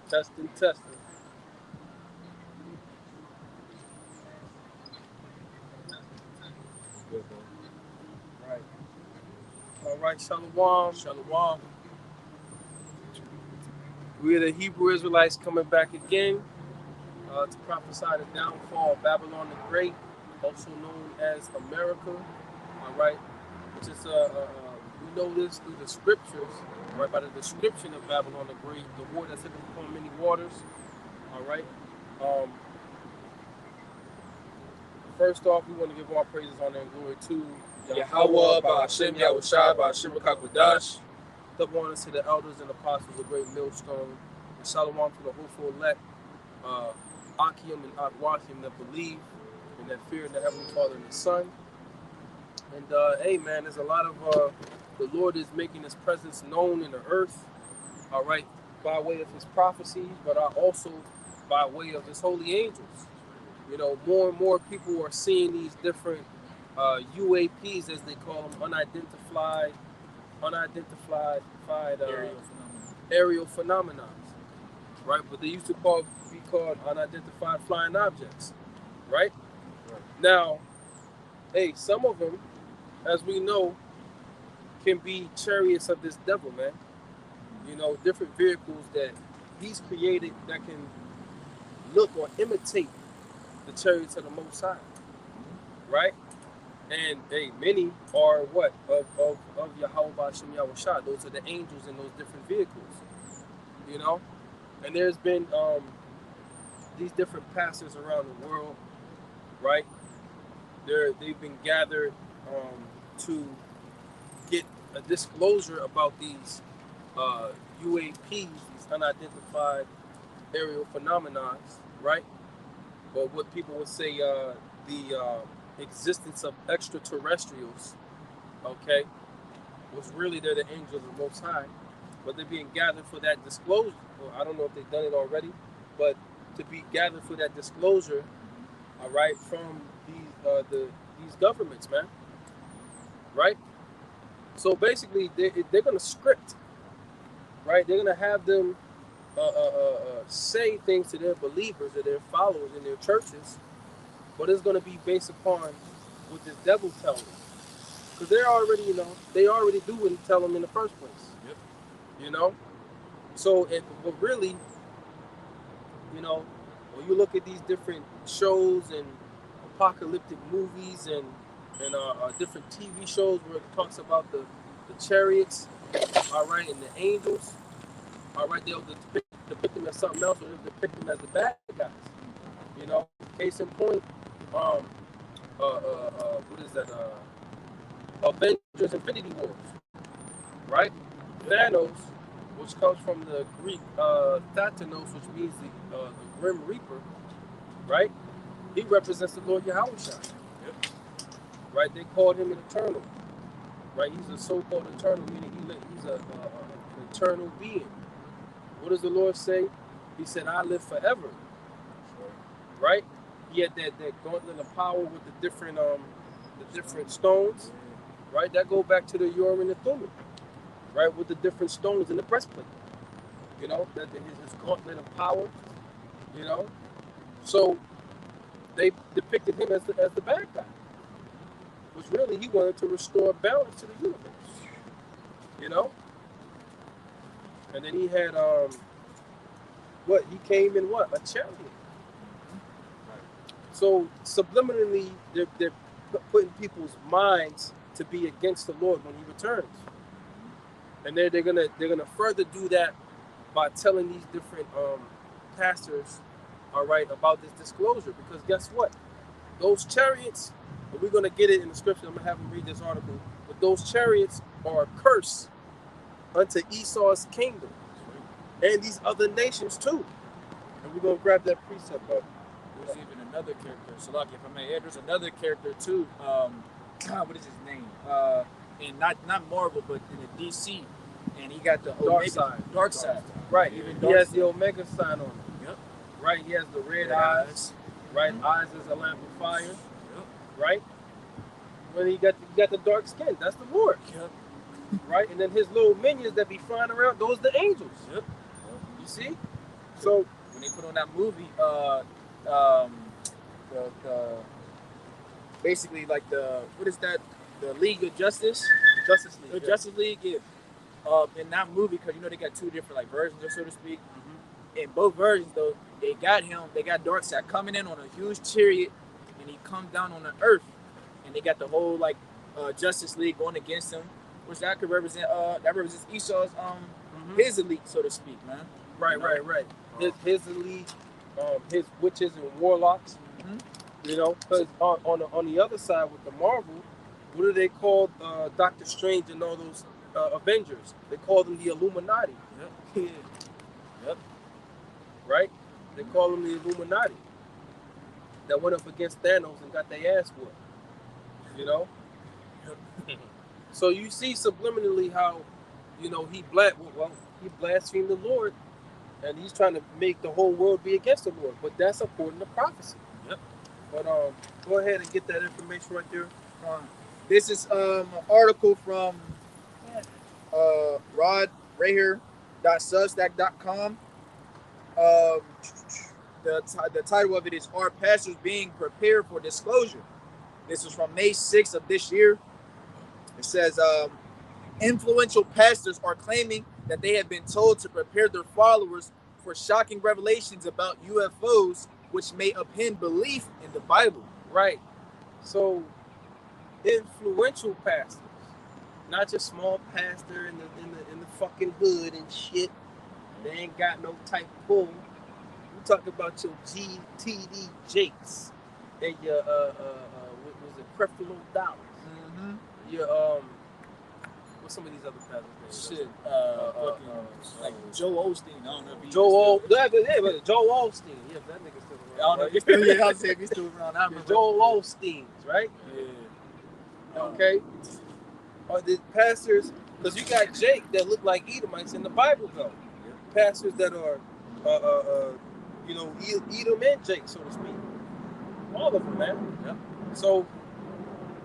Testing, testing. Good, bro. Right. All right, Shalom. Shalom. We are the Hebrew Israelites coming back again to prophesy the downfall of Babylon the Great, also known as America. All right. Which is, we know this through the scriptures, right? By the description of Babylon the Great, the war that sitteth upon many waters. All right. Um, First off, we want to give all praises, honor, and glory to Yahweh, Ba'ashem, Yahushai, Ba'ashem, Rakakwadash. double honors to the elders and apostles of the great millstone, and shalom to the hopeful elect, uh, Akim and Akwachim that believe and that fear in the Heavenly Father and the Son. And hey, man, there's a lot of the Lord is making His presence known in the earth. All right, by way of His prophecies, but also by way of His holy angels. You know, more and more people are seeing these different UAPs, as they call them, unidentified aerial phenomena, right? But they used to be called unidentified flying objects, right? Now, hey, some of them, as we know, can be chariots of this devil, man. You know, different vehicles that he's created that can look or imitate the chariots of the Most High, right? And hey, many are what? Of Yahweh Ba'ashem Yahushua. Those are the angels in those different vehicles, you know? And there's been these different pastors around the world, right? They've been gathered to get a disclosure about these UAPs, these unidentified aerial phenomena, right? Or what people would say the existence of extraterrestrials, okay, was really they're the angels of the Most High, but they're being gathered for that disclosure. Well, I don't know if they've done it already, but to be gathered for that disclosure, all right, from these governments, man, right? So basically, they're going to script, right? They're going to have them say things to their believers or their followers in their churches, but it's going to be based upon what the devil tells them, because they're already, you know, they already do what he tell them in the first place. Yep. You know, so but really, you know, when you look at these different shows and apocalyptic movies and different TV shows where it talks about the chariots, all right, and the angels, all right, they'll depict them as something else, or they'll depict them as the bad guys. You know, case in point, what is that? Avengers Infinity Wars, right? Thanos, which comes from the Greek Thatanos, which means the Grim Reaper, right? He represents the Lord Yahushua. Yep. Right? They called him an eternal. Right? He's a so-called eternal, meaning he's an eternal being. What does the Lord say? He said, "I live forever." Right? He had that gauntlet of power with the different stones. Right? That go back to the Urim and the Thummim. Right? With the different stones in the breastplate. You know, that his gauntlet of power. You know, so they depicted him as the bad guy, which really he wanted to restore balance to the universe. You know, and then he had what he came in what, a chariot. So subliminally, they're putting people's minds to be against the Lord when He returns, and they're gonna further do that by telling these different pastors, all right, about this disclosure. Because guess what? Those chariots, and we're gonna get it in the scripture. I'm gonna have them read this article. But those chariots are a curse unto Esau's kingdom and these other nations too. And we're gonna grab that precept up. There's even another character, Salaki, if I may add, there's another character too. What is his name? In not Marvel, but in the DC, and he got the Dark side. Right. Even he has the Omega sign on him. Yep. Right. He has the red eyes. Right. Mm-hmm. Eyes as a lamp of fire. Yep. Right. When he got the dark skin, that's the Lord. Yep. Right. And then his little minions that be flying around, those are the angels. Yep. You see? So when they put on that movie, the basically like the what is that? The League of Justice, Justice League. the Justice League. Yeah. In that movie, because they got two different like versions, so to speak. In both versions, though, they got Darkseid coming in on a huge chariot, and he comes down on the Earth, and they got the whole like Justice League going against him, which that could represent that represents Esau's his elite, so to speak, man. Right. His elite, his witches and warlocks. Because on the other side with the Marvel, what do they call Doctor Strange and all those Avengers? They call them the Illuminati. Yep. Yep. Right? They call them the Illuminati. That went up against Thanos and got their ass whooped. So you see subliminally how, he blasphemed the Lord, and he's trying to make the whole world be against the Lord. But that's according to prophecy. Yep. But go ahead and get that information right there. This is an article from rodreher.substack.com. The title of it is "Are Pastors Being Prepared for Disclosure?" This is from May 6th of this year. It says, influential pastors are claiming that they have been told to prepare their followers for shocking revelations about UFOs, which may upend belief in the Bible. Right. So, influential pastors, not just small pastor in the fucking hood and shit. They ain't got no type of pull. We talk about your GTD Jakes and your what was it, Creflo Dollars. Your what's some of these other pastors' names? Shit, like Joel Osteen. I don't know if he's Joel Osteen. Yeah, that nigga's still around. I don't know if he's still. Yeah, I'll say if he's still around. Joel Osteens, right? Yeah. Okay. Or the pastors, because you got Jake that look like Edomites in the Bible, though. Pastors that are, Edom and Jake, so to speak. All of them, man. Yeah. So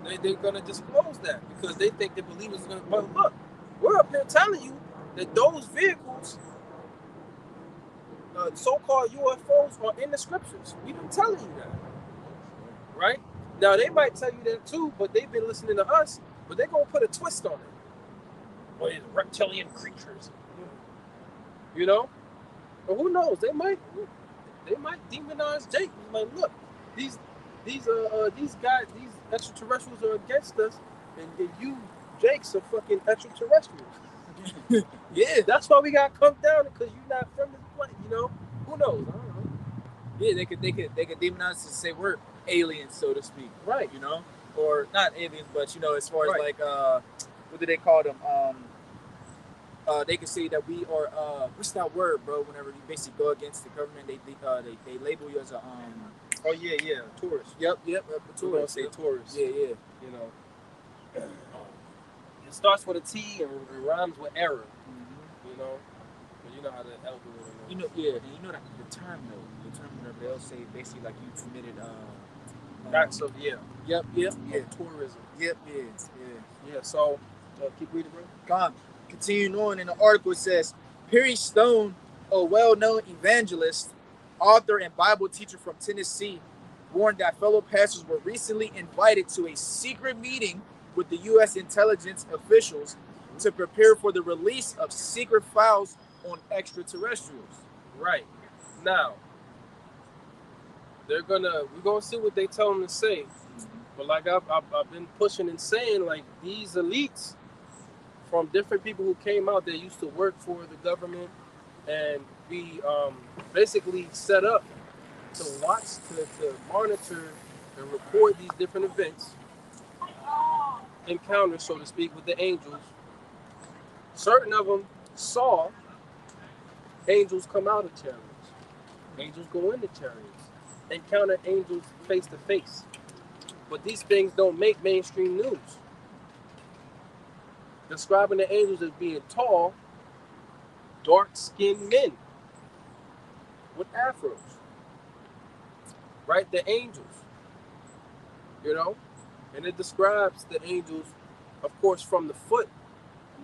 they're going to disclose that because they think the believers are going to. But look, we're up here telling you that those vehicles, so-called UFOs, are in the scriptures. We've been telling you that. Right? Now, they might tell you that too, but they've been listening to us, but they're going to put a twist on it. Or it's reptilian creatures. But who knows? They might demonize Jake. Like, look, these guys, these extraterrestrials are against us, and you, Jakes, are fucking extraterrestrials. Yeah, that's why we got to come down, because you're not from this planet. Who knows? I don't know. Yeah, they could demonize us and say we're aliens, so to speak. Right. Or not aliens, but as far as right. like what do they call them? They can say that we are what's that word, bro? Whenever you basically go against the government, they label you as a oh yeah, tourist. Yep, a tourist. Say tourist. Yeah. It starts with a T and rhymes with error. But you know how the algorithm. And that the term though. The term whenever they'll say basically like you committed acts of Yep. Tourism. Yep. Yeah. So keep reading, bro. Gone. Continuing on in the article, it says, Perry Stone, a well-known evangelist, author, and Bible teacher from Tennessee, warned that fellow pastors were recently invited to a secret meeting with the U.S. intelligence officials to prepare for the release of secret files on extraterrestrials. Right. Now, we're gonna see what they tell them to say. But like I've been pushing and saying, like, these elites from different people who came out that used to work for the government and be basically set up to watch, to monitor and record these different events, encounters, so to speak, with the angels. Certain of them saw angels come out of chariots, angels go into chariots, encounter angels face to face. But these things don't make mainstream news. Describing the angels as being tall, dark-skinned men with afros. Right? The angels. And it describes the angels, of course, from the foot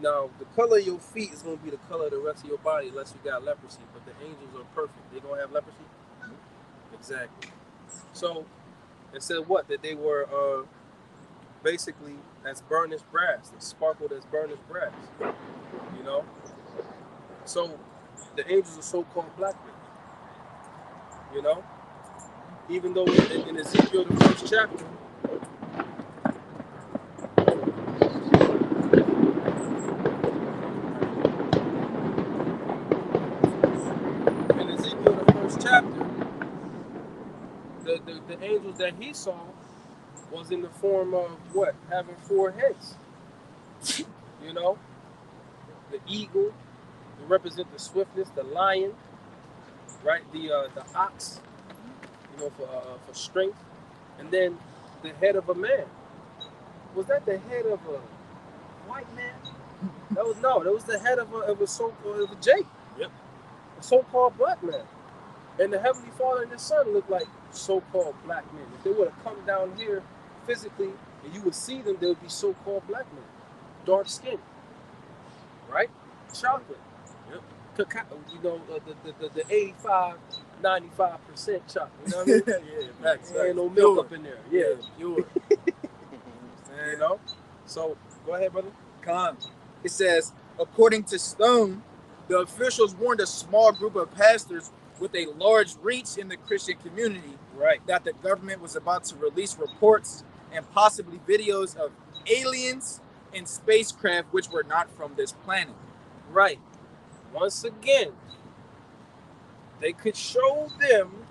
Now, the color of your feet is going to be the color of the rest of your body unless you got leprosy. But the angels are perfect. They going to have leprosy? Exactly. So, it said what? That they were basically as burnished brass. They sparkled as burnished brass. You know? So, the angels are so-called black men. You know? Even though in Ezekiel, the first chapter, in Ezekiel, the first chapter, the angels that he saw was in the form of what? Having 4 heads. You know? The eagle, to represent the swiftness, the lion, right? The ox, you know, for strength, and then the head of a man. Was that the head of a white man? That was the head of a so-called Jake. Yep. A so-called black man. And the Heavenly Father and the Son looked like so-called black men. If they would have come down here physically and you would see them, they would be so-called black men. Dark skin. Right? Chocolate. Yep. Cacao, you know, the 85, 95% chocolate. You know what I mean? Yeah, facts. Ain't no milk up in there. Yeah. Pure. You know? So, go ahead, brother. It says, according to Stone, the officials warned a small group of pastors with a large reach in the Christian community that the government was about to release reports and possibly videos of aliens and spacecraft which were not from this planet. Right. Once again, they could show them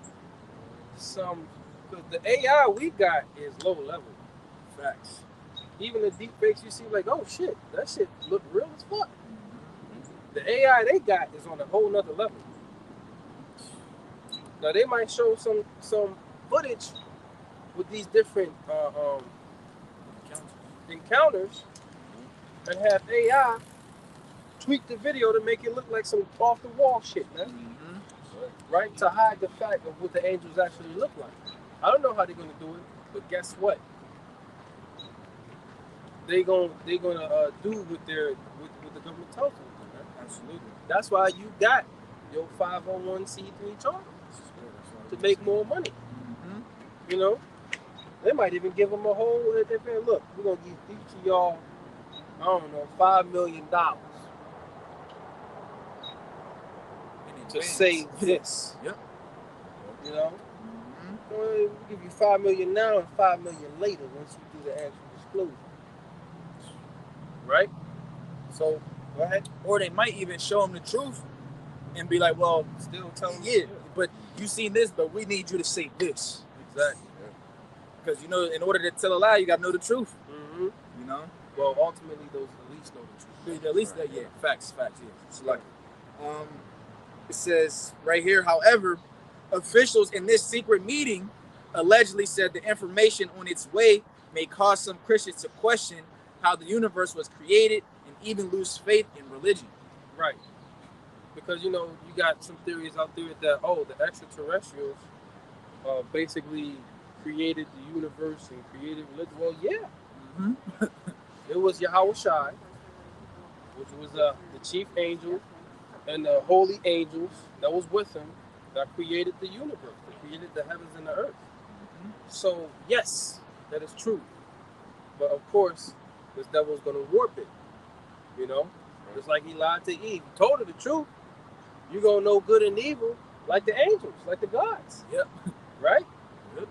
some, because the AI we got is low level. Facts. Even the deep fakes you see, like, oh shit, that shit look real as fuck. The AI they got is on a whole nother level. Now they might show some footage with these different encounters and have AI tweak the video to make it look like some off the wall shit, man. Mm-hmm. Right? To hide the fact of what the angels actually look like. I don't know how they're gonna do it, but guess what? They're gonna do what the government tells them to do, man. Absolutely. That's why you got your 501c3 charter to make more money. Mm-hmm. You know, they might even give them a whole. Look, we're gonna give each of y'all, I don't know, $5 million to say this. Yep. You know, we'll give you $5 million now and $5 million later once you do the actual disclosure. Right? So, go ahead. Or they might even show them the truth and be like, well, still tell them. Yeah, but you seen this, but we need you to say this. Exactly. Because, you know, in order to tell a lie, you got to know the truth. Mm-hmm. You know? Well, ultimately, those elites know the truth. At least, right. Yeah, facts, yeah. It's like, it says right here, however, officials in this secret meeting allegedly said the information on its way may cause some Christians to question how the universe was created and even lose faith in religion. Right. Because, you know, you got some theories out there that, the extraterrestrials basically created the universe and created religion. Well, yeah. Mm-hmm. It was Yahweh Shai, which was the chief angel, and the holy angels that was with him that created the universe, that created the heavens and the earth. Mm-hmm. So, yes, that is true. But, of course, this devil's going to warp it, you know? Just like he lied to Eve. He told her the truth. You're going to know good and evil like the angels, like the gods. Yep. Right? Yep.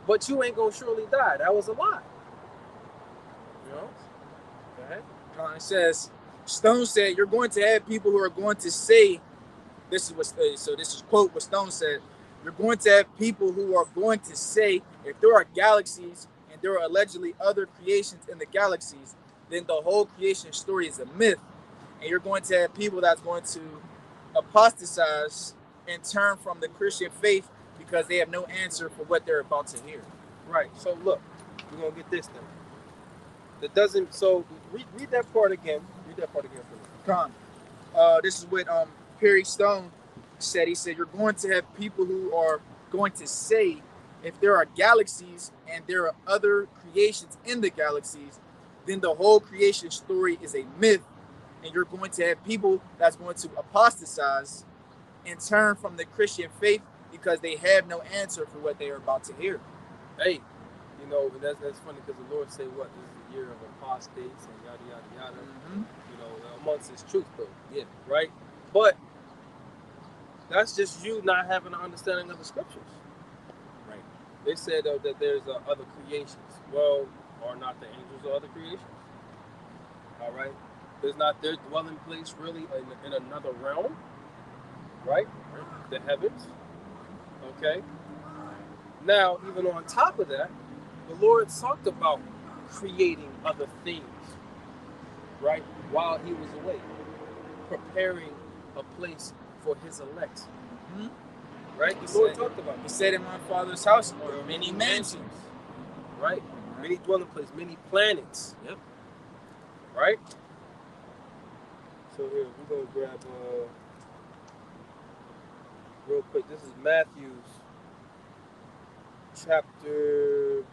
But you ain't going to surely die. That was a lie. You know? Go ahead. It says, Stone said, you're going to have people who are going to say, this is quote what Stone said, you're going to have people who are going to say, if there are galaxies and there are allegedly other creations in the galaxies, then the whole creation story is a myth. And you're going to have people that's going to apostatize and turn from the Christian faith because they have no answer for what they're about to hear. Right. So look, we're going to get this then. That doesn't, so read that part again. Read that part again for me. This is what Perry Stone said. He said, you're going to have people who are going to say, if there are galaxies and there are other creations in the galaxies, then the whole creation story is a myth, and you're going to have people that's going to apostatize and turn from the Christian faith because they have no answer for what they are about to hear. Hey, you know, that's funny because the Lord say what? This is the year of apostates and yada yada yada. Mm-hmm. You know, amongst His truth, though. Yeah, right. But that's just you not having an understanding of the scriptures. Right. They said that there's other creations. Well, are not the angels or other creations? All right. Is not their dwelling place really in another realm? Right? The heavens. Okay. Now, even on top of that, the Lord talked about creating other things, right? While He was away, preparing a place for His elect. Mm-hmm. Right? The Lord talked about it. He said, in my Father's house are many mansions. Right? Many dwelling places, many planets. Yep. Right? So here, we're going to grab, real quick, this is Matthew's chapter,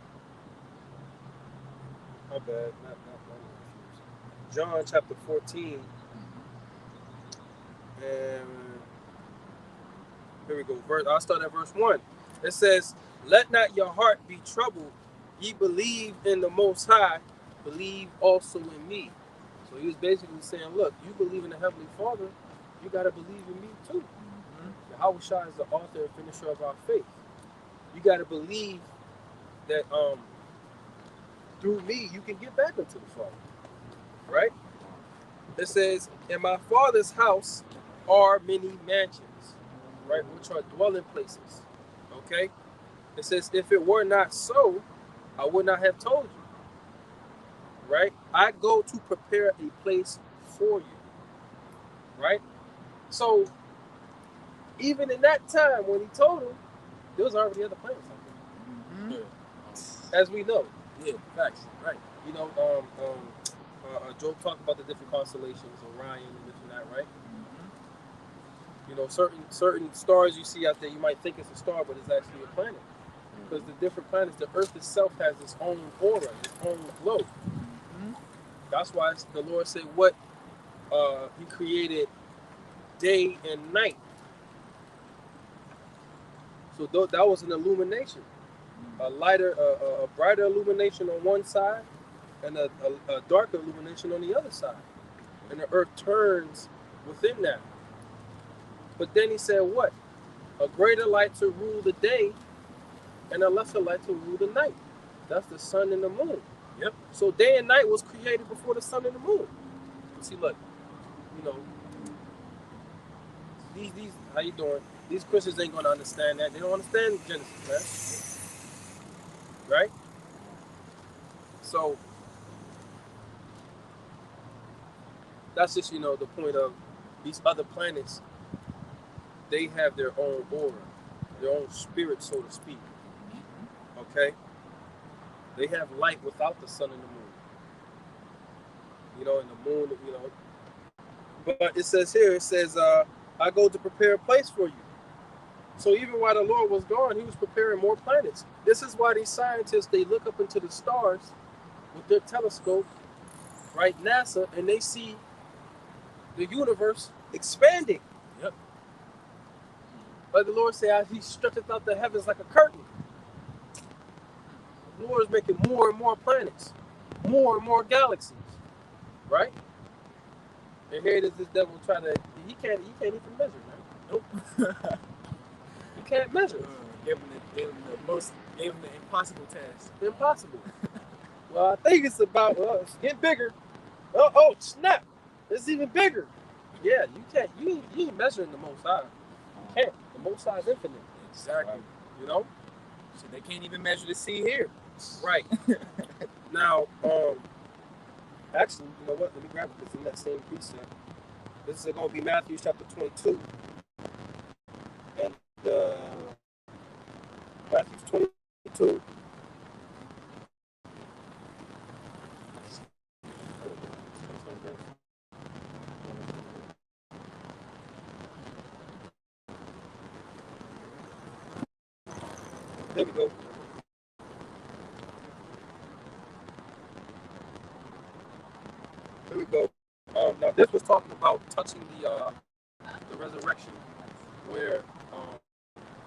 my bad, not John chapter 14, and here we go, I'll start at verse 1. It says, let not your heart be troubled, ye believe in the Most High, believe also in me. So he was basically saying, look, you believe in the Heavenly Father, you got to believe in me too. Mm-hmm. Yahweh Shai is the author and finisher of our faith. You got to believe that through me, you can get back into the Father. Right? It says, in my Father's house are many mansions, right? Which are dwelling places. Okay? It says, if it were not so, I would not have told you. Right? I go to prepare a place for you. Right? So, even in that time when he told him, there was already other planets out there. Mm-hmm. As we know. Yeah, facts. Right. You know, Job talked about the different constellations, Orion and this and that, right? Mm-hmm. You know, certain stars you see out there, you might think it's a star, but it's actually a planet. Because the different planets, the Earth itself has its own aura, its own glow. Mm-hmm. That's why the Lord said what He created day and night. So that was an illumination, a lighter, a brighter illumination on one side, and a darker illumination on the other side. And the earth turns within that. But then he said what? A greater light to rule the day, and a lesser light to rule the night. That's the sun and the moon. Yep. So day and night was created before the sun and the moon. See, look, you know, these how you doing? These Christians ain't gonna understand that. They don't understand Genesis, man. Right? So that's just, you know, the point of these other planets. They have their own aura, their own spirit, so to speak. Okay? They have light without the sun and the moon. You know, and the moon, you know. But it says here, it says, I go to prepare a place for you. So even while the Lord was gone, he was preparing more planets. This is why these scientists, they look up into the stars with their telescope, right, NASA, and they see the universe expanding. Yep. Like the Lord said, he stretcheth out the heavens like a curtain. The Lord is making more and more planets, more and more galaxies, right? And here it is, this devil trying to, he can't even measure, man. Nope. You can't measure. Gave him the impossible task. Impossible. Well, I think it's about, it's getting bigger. Oh, snap. It's even bigger. Yeah, you can't, you ain't measuring the Most High. You can't. The Most High is infinite. Exactly. Right. You know? So they can't even measure the sea here. Right. Now, actually, you know what? Let me grab it. It's in that same precept. This is going to be Matthew chapter 22. And Matthew 22. There we go. this was talking about touching the resurrection, where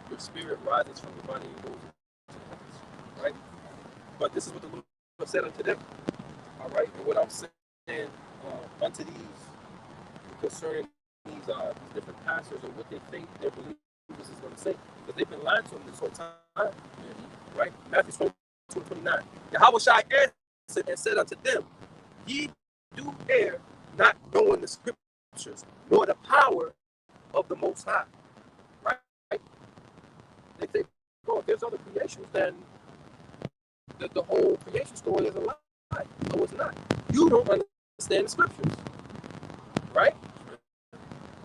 your spirit rises from the body and goes to the heavens, right? But this is what the Lord said unto them, all right? And what I'm saying unto these, concerning these different pastors and what they think their believers is going to say, because they've been lying to them this whole time, right? Matthew 22:29. Yahweh Shai answered and said unto them, ye do err, not knowing the scriptures, nor the power of the Most High, right? They say, bro, if there's other creations, then the whole creation story is a lie. No, it's not. You don't understand the scriptures, right?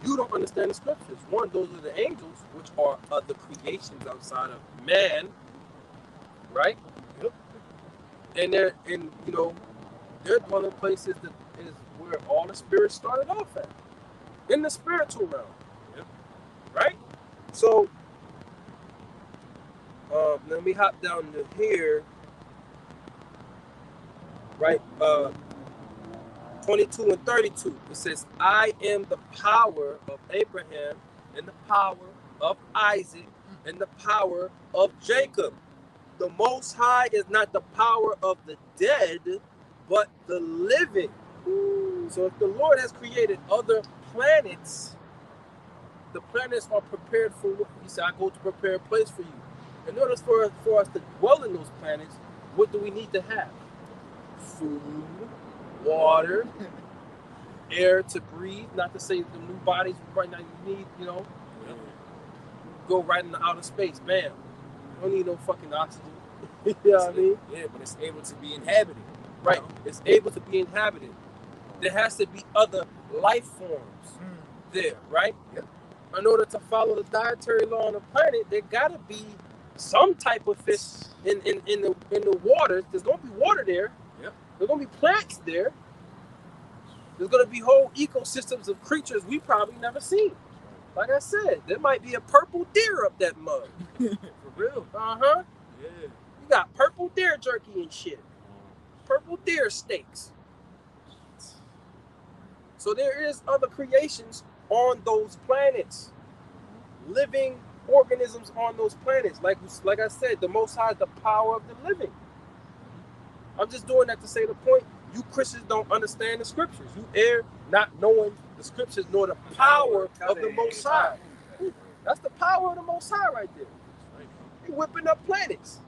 You don't understand the scriptures. One, those are the angels, which are other creations outside of man, right? Yep. And they're in, their dwelling places that is where all the spirits started off at, in the spiritual realm. Yep. Right? So, let me hop down to here. Right? 22 and 32. It says, I am the power of Abraham and the power of Isaac and the power of Jacob. The Most High is not the power of the dead, but the living. So if the Lord has created other planets, the planets are prepared for what he said, I go to prepare a place for you. In order for us to dwell in those planets, what do we need to have? Food, water, air to breathe. Not to say the new bodies right now you need, go right into outer space. Bam. You don't need no fucking oxygen. You know what I mean? Yeah, but it's able to be inhabited. Right. It's able to be inhabited. There has to be other life forms there, right? Yep. In order to follow the dietary law on the planet, there gotta be some type of fish in the waters. There's gonna be water there. Yep. There's gonna be plants there. There's gonna be whole ecosystems of creatures we probably never seen. Like I said, there might be a purple deer up that mug. For real? Uh-huh. Yeah. You got purple deer jerky and shit. Purple deer steaks. So there is other creations on those planets. Living organisms on those planets. Like I said, the Most High is the power of the living. I'm just doing that to say the point. You Christians don't understand the scriptures. You err not knowing the scriptures nor the power of the Most High. That's the power of the Most High right there. You're whipping up planets.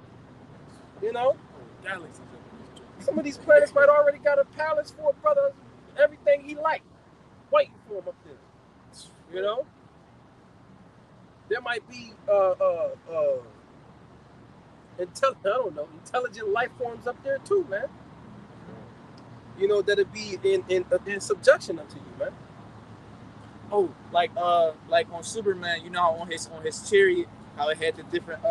Some of these planets might already got a palace for a brother, everything he liked, waiting for him up there. There might be intelligent life forms up there too, man. That'll be in subjection unto you, man. Oh, like on Superman, on his chariot, how it had the different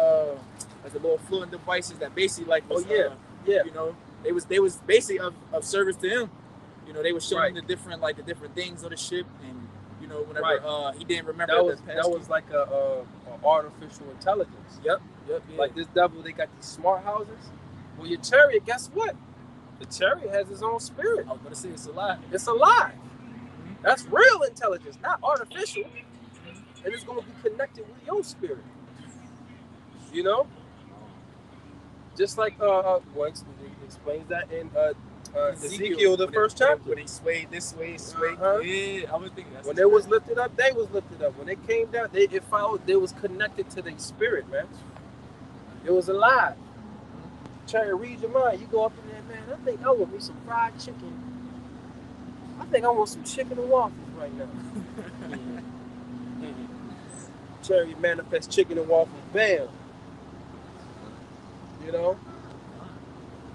like the little floating devices that basically was, they was basically of service to him. They were showing the different things of the ship, and whenever he didn't remember that was like a artificial intelligence. Yep. Yeah. Like this devil, they got these smart houses. Well, your chariot, guess what? The chariot has its own spirit. I was gonna say it's alive. It's alive. Mm-hmm. That's real intelligence, not artificial. Mm-hmm. And it's gonna be connected with your spirit. Just like it explains that in Ezekiel, the first chapter. When he swayed this way, swayed. Yeah, I was thinking that's when they was lifted up, they was lifted up. When they came down, it followed. They was connected to their spirit, man. It was alive. Trying to read your mind. You go up in there, man. I think I want me some fried chicken. I think I want some chicken and waffles right now. Cherry manifest chicken and waffles. Bam.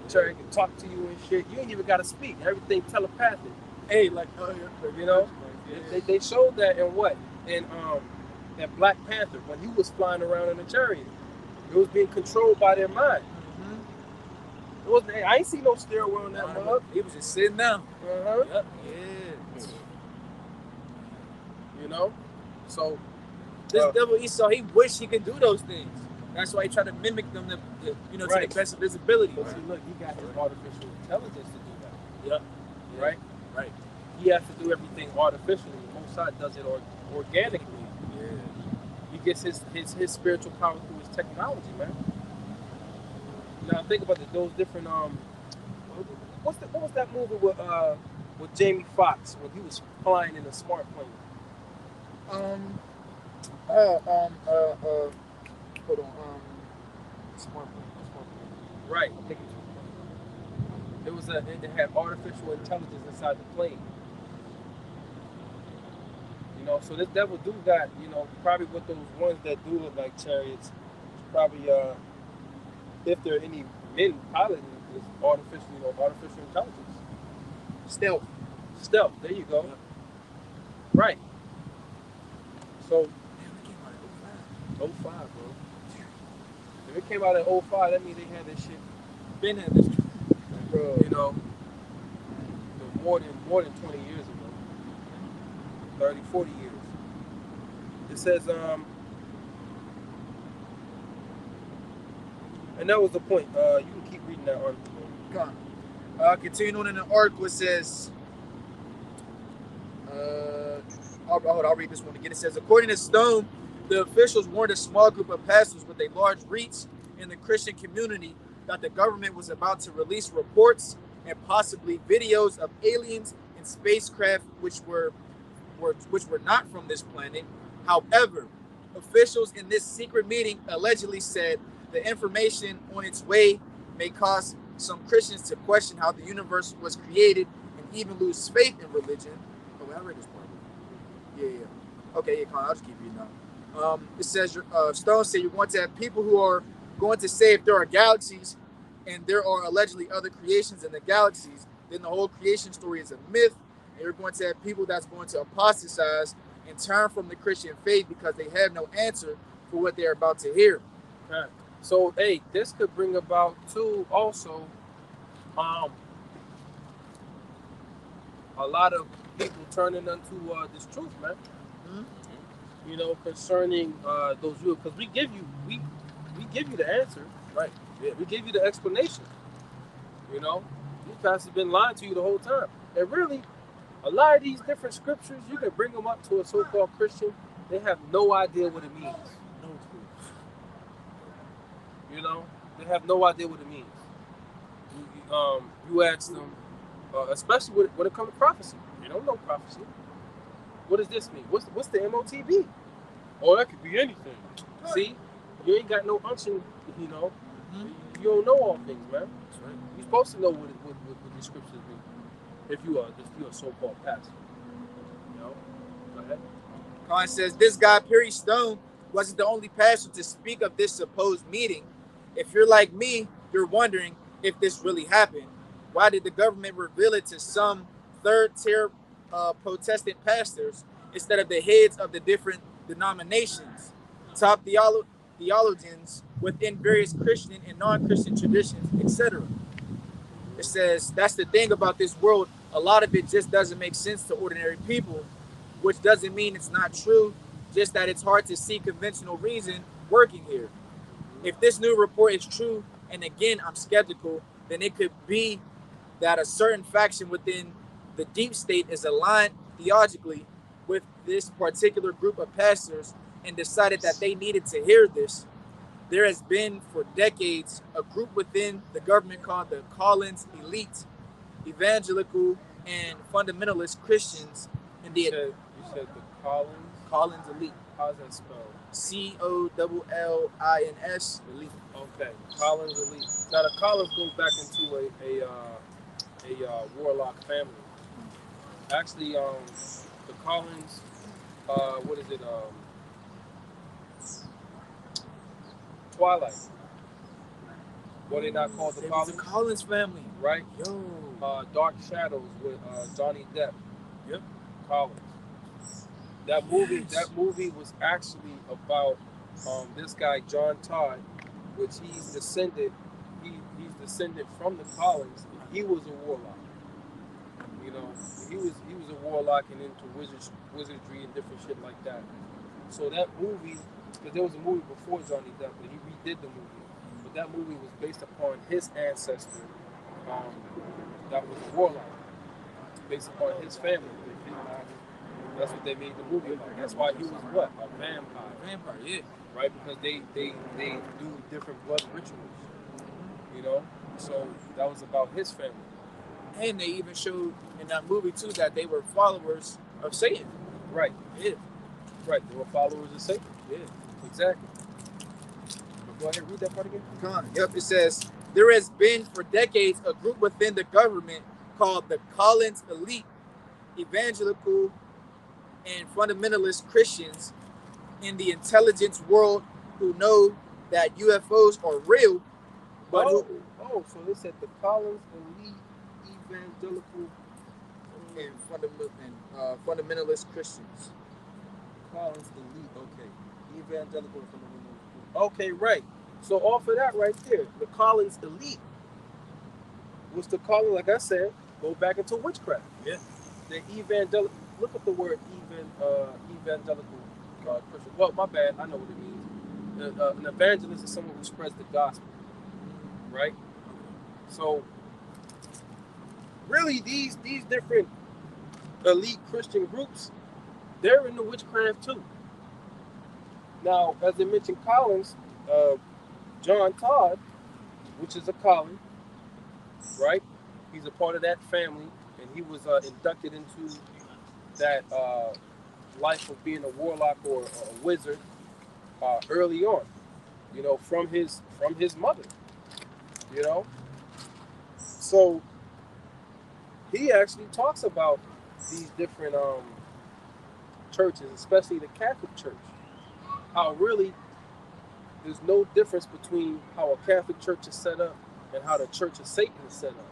Cherry can talk to you and shit. You ain't even got to speak. Everything telepathic. Hey, They showed that in what? In Black Panther, when he was flying around in a chariot. It was being controlled by their mind. It wasn't. I ain't see no stairwell in that mug. He was just sitting down. Uh-huh. Yep. Yeah. So this devil Esau, he wished he could do those things. That's why he tried to mimic them, to the best of his ability. But see, look, he got his artificial intelligence to do that. Yep. Right. Right. he has to do everything artificially. Most High does it organically. Yeah. He gets his spiritual power through his technology, man. Now think about those different what was that movie with Jamie Foxx when he was flying in a smart plane? Um. Uh. Um. Hold on. Smart plane. Smart plane. Right. It had artificial intelligence inside the plane. You know, so this devil do got, you know, probably with those ones that do look like chariots, probably if there are any men piloting is artificial intelligence. Stealth. Stealth, there you go. Yep. Right. So Damn, it came out at oh 05, bro. If it came out in 05, that means they had this shit, 05. Been had this, bro. you know, more than 20 years ago. 30, 40 years. It says, and that was the point. You can keep reading that article. Come on. Continuing on in the article, it says, I'll read this one again. It says, according to Stone, the officials warned a small group of pastors with a large reach in the Christian community that the government was about to release reports and possibly videos of aliens and spacecraft which were not from this planet. However, officials in this secret meeting allegedly said the information on its way may cause some Christians to question how the universe was created and even lose faith in religion. Oh, wait, I read this part. Yeah. Okay, yeah, I'll just keep reading now. It says, Stone said you're going to have people who are going to say if there are galaxies and there are allegedly other creations in the galaxies, then the whole creation story is a myth. And you're going to have people that's going to apostatize and turn from the Christian faith because they have no answer for what they're about to hear. Okay. So, hey, this could bring about too also a lot of people turning into this truth, man. Mm-hmm. You know, concerning those views, because we give you the answer, Right. Yeah, we give you the explanation. You know, these pastors have been lying to you the whole time, and really, a lot of these different scriptures, you can bring them up to a so-called Christian, they have no idea what it means. No clue. You know, they have no idea what it means. You ask them, especially when it comes to prophecy. They don't know prophecy. What does this mean? What's the MOTB? Oh, that could be anything. See, you ain't got no unction. You know, you don't know all things, man. That's right. You're supposed to know what the scriptures mean. If you're a so-called pastor, you know. Go ahead. Khan says this guy Perry Stone wasn't the only pastor to speak of this supposed meeting. If you're like me, you're wondering if this really happened. Why did the government reveal it to some third-tier Protestant pastors instead of the heads of the different denominations, top theologians within various Christian and non-Christian traditions, etc.? It says that's the thing about this world. A lot of it just doesn't make sense to ordinary people, which doesn't mean it's not true, just that it's hard to see conventional reason working here. If this new report is true, and again, I'm skeptical, then it could be that a certain faction within the deep state is aligned theologically with this particular group of pastors and decided that they needed to hear this. There has been for decades a group within the government called the Collins Elite, evangelical and fundamentalist Christians in the You said the Collins Elite. How's that spelled? Collins Elite. Okay, Collins elite. Now the Collins goes back into a warlock family. Actually, the Collins, what is it? Twilight. What they not called the Collins? The Collins family, right? Yo. Dark Shadows with Johnny Depp. Yep. Collins. That movie was actually about this guy John Todd, which he's descended from the Collins. He was a warlock. You know, he was a warlock and into wizardry and different shit like that. So that movie, because there was a movie before Johnny Depp, but he redid the movie. But that movie was based upon his ancestor, that was a warlock, based upon his family. That's what they made the movie about. That's why he was what? A vampire. Vampire, yeah. Right? Because they do different blood rituals. You know? So that was about his family. And they even showed in that movie too that they were followers of Satan. Right. Yeah. Right. They were followers of Satan. Yeah. Exactly. But go ahead, read that part again. Come on. Yep. It says there has been for decades a group within the government called the Collins Elite, evangelical and fundamentalist Christians in the intelligence world who know that UFOs are real, but so they said the Collins Elite evangelical and fundamentalist Christians. Collins Elite, okay. Evangelical and fundamentalist. Okay, right. So off of that right there, the Collins Elite was the calling, like I said, go back into witchcraft. Yeah. The evangelical, look up the word evangelical Christian. Well, my bad, I know what it means. An evangelist is someone who spreads the gospel, right? So, really, these different elite Christian groups, they're in the witchcraft too. Now, as I mentioned, Collins, John Todd, which is a Collins, right? He's a part of that family, and he was inducted into that life of being a warlock or a wizard early on. You know, from his mother. You know, so he actually talks about these different churches, especially the Catholic Church. How really there's no difference between how a Catholic church is set up and how the Church of Satan is set up.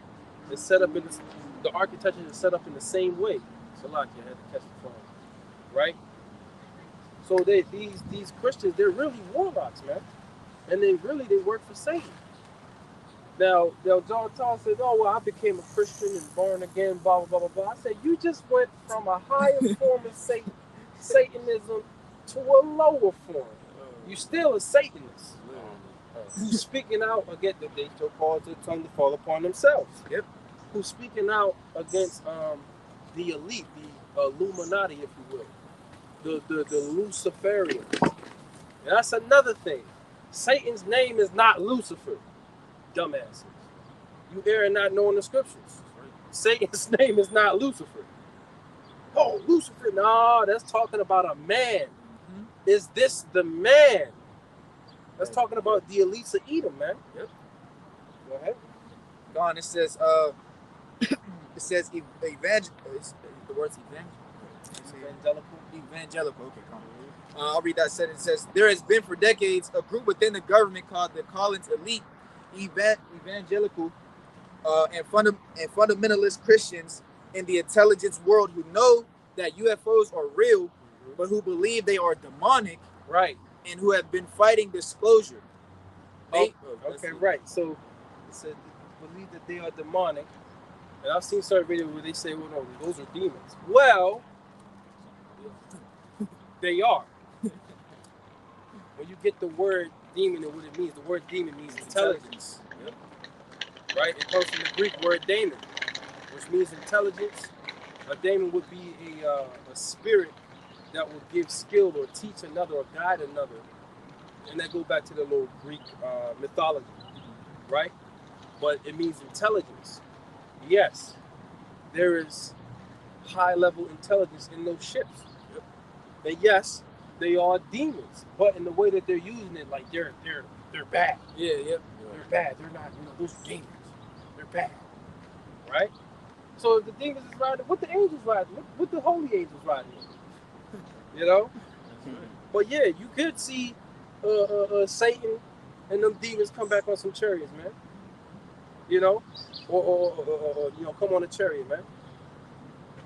It's set up in the architecture is set up in the same way. So like you had to catch the phone, right? So these Christians, they're really warlocks, man, and they work for Satan. Now John Todd says, "Oh well, I became a Christian and born again, blah blah blah blah blah." I said, "You just went from a higher form of Satanism to a lower form. You still a Satanist. Who's speaking out against they so called the tongue to fall upon themselves. Yep. Who's speaking out against the elite, the Illuminati, if you will, the Luciferians. And that's another thing. Satan's name is not Lucifer, dumbasses. You err in not knowing the scriptures. Satan's name is not Lucifer. Oh, Lucifer, no, that's talking about a man. Mm-hmm. Is this the man? That's talking about the elites of Edom, man. Yep. Go ahead. Go on. It says, the word's evangelical. Okay, come on. I'll read that sentence. It says, there has been for decades a group within the government called the Collins Elite, evangelical and fundamentalist Christians in the intelligence world who know that UFOs are real, but who believe they are demonic. Right. And who have been fighting disclosure. Okay, right. So it said believe that they are demonic. And I've seen certain videos where they say, well, no, those are demons. Well, they are. When you get the word demon and what it means, the word demon means intelligence. Yep. Right? It comes from the Greek word daemon, which means intelligence. A daemon would be a spirit that will give skill or teach another or guide another. And that goes back to the little Greek mythology, right? But it means intelligence. Yes, there is high-level intelligence in those ships. Yep. And yes, they are demons, but in the way that they're using it, like they're bad. Yeah, yep. They're bad. They're not, those are demons. They're bad, right? So if the demons is riding, what the angels riding? What the holy angels riding? You know? But yeah, you could see Satan and them demons come back on some chariots, man. You know? Or come on a chariot, man.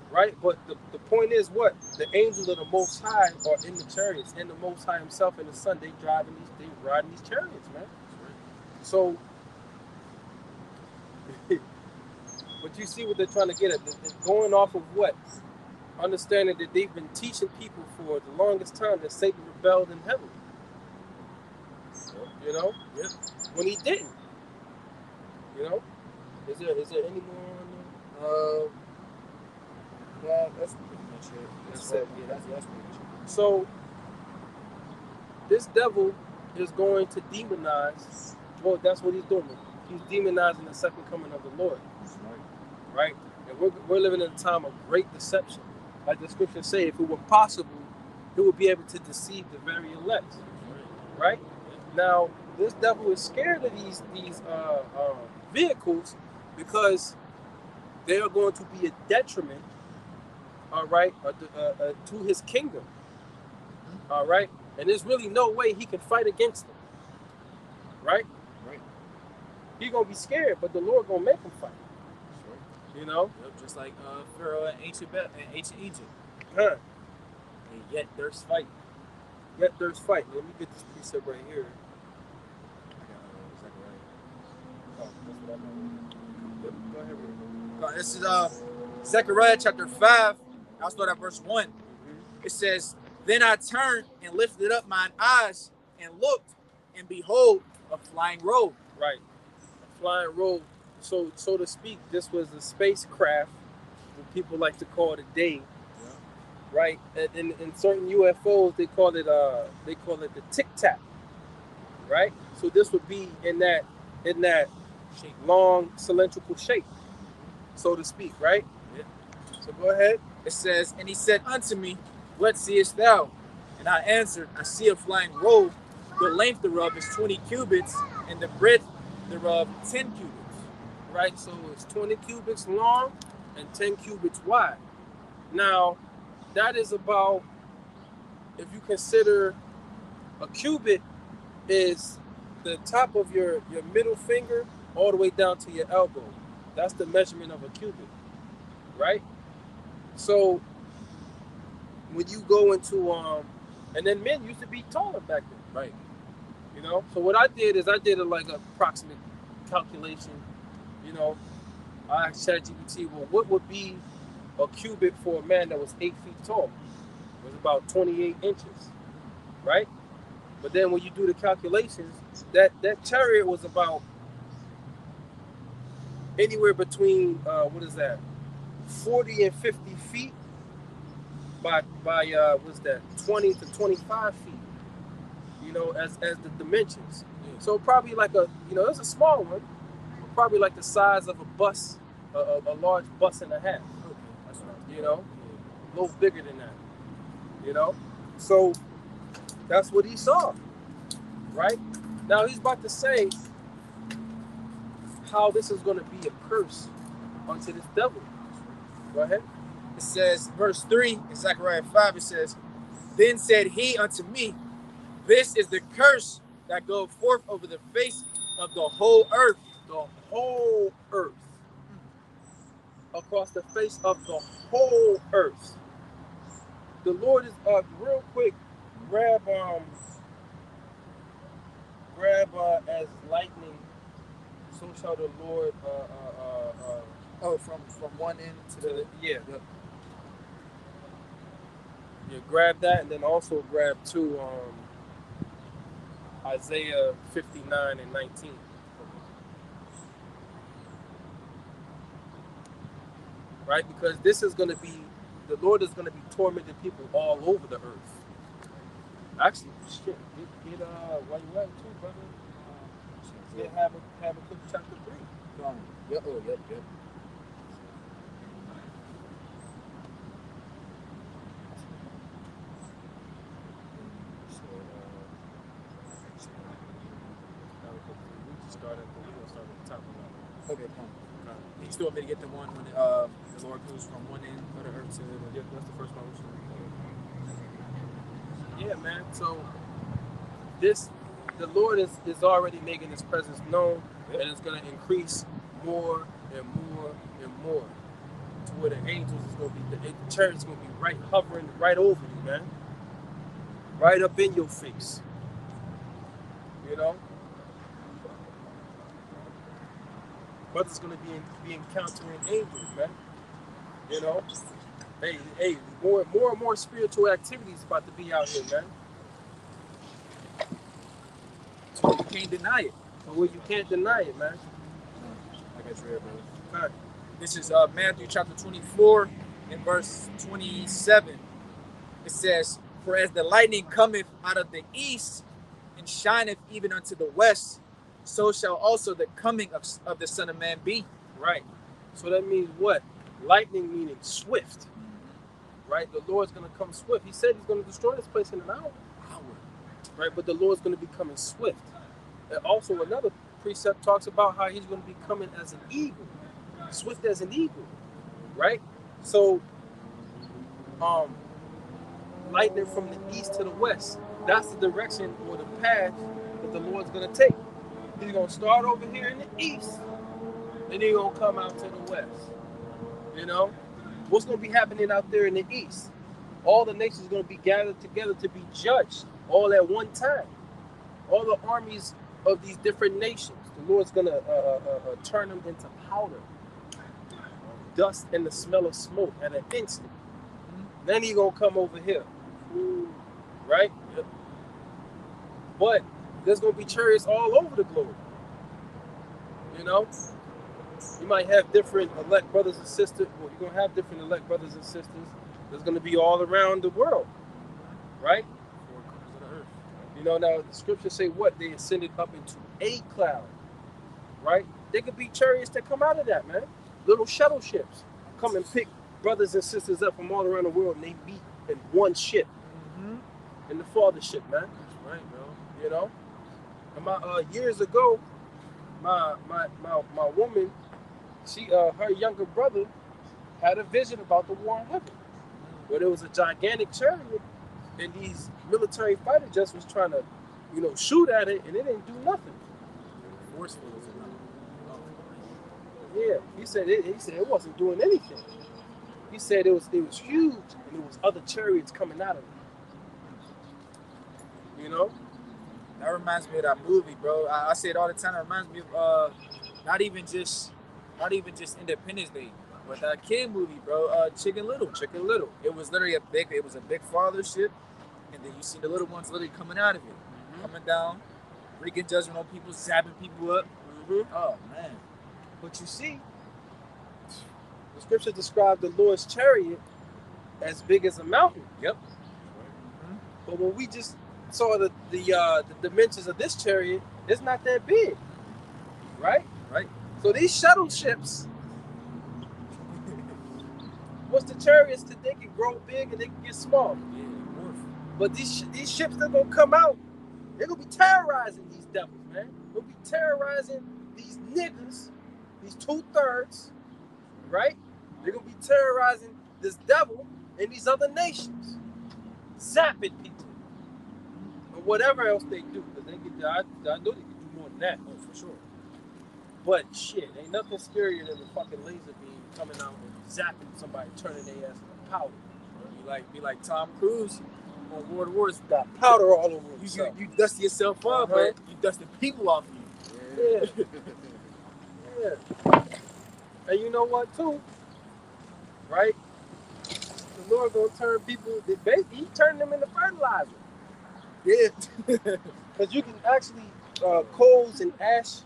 Right? But the point is what? The angels of the Most High are in the chariots, and the Most High himself and the Son, they riding these chariots, man. So, but you see what they're trying to get at. They're going off of what? Understanding that they've been teaching people for the longest time that Satan rebelled in heaven. You know? Yep. When he didn't. You know? Is there any more on there? Yeah, that's pretty much it. That's it. Yeah, that's pretty much it. So this devil is going to demonize. Well, that's what he's doing. He's demonizing the second coming of the Lord. Right? And we're living in a time of great deception. Like the scriptures say, if it were possible, he would be able to deceive the very elect. Right? Now, this devil is scared of these vehicles because they are going to be a detriment, all right, to his kingdom. All right? And there's really no way he can fight against them. Right? Right. He's going to be scared, but the Lord going to make him fight. Sure. You know? Yep, just like Pharaoh in ancient Egypt. Huh. And yet there's fight. Yet there's fight. Let me get this precept right here. I got Zechariah. Oh, that's what I know. Yep, go ahead. This is Zechariah chapter 5. I'll start at verse 1. It says, "Then I turned and lifted up mine eyes and looked, and behold, a flying robe." Right. A flying robe. So to speak, this was a spacecraft, what people like to call it a day. Yeah. Right? In certain UFOs, they call it the Tic Tac. Right? So this would be in that Shape. long cylindrical shape, so to speak, right? Yeah. So go ahead. It says, "And he said unto me, What seest thou? And I answered, I see a flying robe. The length thereof is 20 cubits, and the breadth thereof 10 cubits." Right? So it's 20 cubits long and 10 cubits wide. Now, that is about, if you consider a cubit is the top of your middle finger all the way down to your elbow. That's the measurement of a cubit, right? So when you go into and then men used to be taller back then, Right. you know. So what I did is I did a like approximate calculation. You know, I asked ChatGPT, well, what would be a cubit for a man that was 8 feet tall? It was about 28 inches, right? But then when you do the calculations, that chariot was about anywhere between 40 and 50 feet by what's that, 20 to 25 feet, you know, as the dimensions. Yeah. So probably like it's a small one, probably like the size of a bus, a large bus and a half. Okay. That's right. You know, a little bigger than that. You know, so that's what he saw. Right? Now he's about to say how this is going to be a curse unto this devil. Go ahead. It says, verse 3 in Zechariah 5, it says, "Then said he unto me, This is the curse that goeth forth over the face of the whole earth." The whole earth. Across the face of the whole earth. The Lord is real quick, grab as lightning, so shall the Lord From one end to the yeah. Yeah, grab that, and then also grab too Isaiah 59 and 19. Right? Because this is going to be, the Lord is going to be tormenting people all over the earth. Actually, shit, get while you at too, brother. Get Habakkuk chapter 3. Yep. Oh, yep. Start at the top of Okay, come on. You still want me to get the one when the Lord goes from one end of the earth to the other? Yeah, that's the first one. Yeah, man. So the Lord is already making His presence known, and it's going to increase more and more and more to where the angels is going to be, the church is going to be hovering right over you, man, right up in your face. You know, brother's going to be encountering angels, man. You know, hey, more and more spiritual activities about to be out here, man. So you can't deny it. Well, you can't deny it, man. I got you here, brother. Right. This is Matthew chapter 24, in verse 27, it says, "For as the lightning cometh out of the east and shineth even unto the west, so shall also the coming of the Son of Man be." Right. So that means what? Lightning meaning swift. Right? The Lord's going to come swift. He said he's going to destroy this place in an hour. Right? But the Lord's going to be coming swift. And also another precept talks about how he's going to be coming as an eagle. Swift as an eagle. Right? So, lightning from the east to the west. That's the direction or the path that the Lord's going to take. He's going to start over here in the east, and he's going to come out to the west. You know? What's going to be happening out there in the east? All the nations are going to be gathered together to be judged all at one time. All the armies of these different nations. The Lord's going to turn them into powder. Dust and the smell of smoke at an instant. Then he's going to come over here. Right? Yep. But there's going to be chariots all over the globe. You know? You might have different elect brothers and sisters. Well, you're going to have different elect brothers and sisters. There's going to be all around the world. Right? Four corners of the earth. You know, now the scriptures say what? They ascended up into a cloud. Right? There could be chariots that come out of that, man. Little shuttle ships come and pick brothers and sisters up from all around the world, and they meet in one ship. In the Father ship, man. That's right, bro. You know? And my years ago, my woman, she her younger brother had a vision about the war in heaven, where there was a gigantic chariot, and these military fighter jets was trying to, you know, shoot at it, and it didn't do nothing. Forceful as enough. Yeah, he said it wasn't doing anything. He said it was huge, and there was other chariots coming out of it. You know? That reminds me of that movie, bro. I say it all the time. It reminds me of not even just Independence Day, but that kid movie, bro. Chicken Little. It was literally a big father ship, and then you see the little ones literally coming out of it, coming down, wreaking judgment on people, zapping people up. Oh man! But you see, the scripture described the Lord's chariot as big as a mountain. Yep. But when we just saw the dimensions of this chariot, it's not that big. Right? Right. So these shuttle ships, what's the chariots that they can grow big and they can get small? Yeah, but these ships that are gonna come out, they're gonna be terrorizing these devils, man. They'll be terrorizing these niggas, these 2/3, right? They're gonna be terrorizing this devil and these other nations, zapping people. Whatever else they do, because I know they can do more than that, for sure. But shit, ain't nothing scarier than the fucking laser beam coming out and zapping somebody, turning their ass into powder. Be like Tom Cruise on World Wars, got powder all over himself. You dust yourself up, but you dust the people off you. Yeah. Yeah. And you know what too? Right? The Lord gonna turn people. He turned them into fertilizer. Yeah, because you can actually coals and ash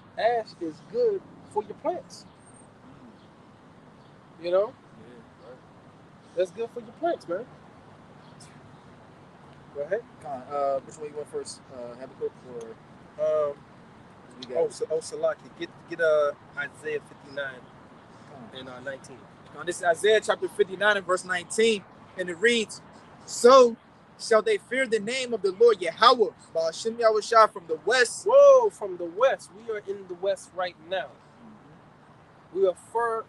is good for your plants. You know, right. That's good for your plants, man. Go ahead. Which one you want first? Habakkuk or Salaki. Get Isaiah 59 and 19. This is Isaiah chapter 59 and verse 19, and it reads, "So shall they fear the name of the Lord Yahweh, Ba'ashem Yahushua from the west." Whoa, from the west. We are in the west right now. We are far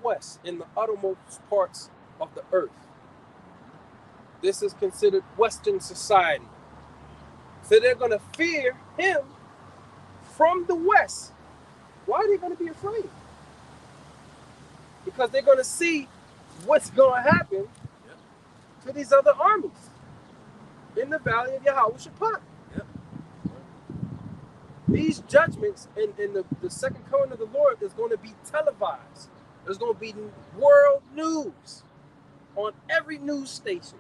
west, in the uttermost parts of the earth. This is considered Western society. So they're going to fear him from the west. Why are they going to be afraid? Because they're going to see what's going to happen to these other armies in the valley of Yahushua. Yep. These judgments in the second coming of the Lord is going to be televised. There's going to be world news on every news station.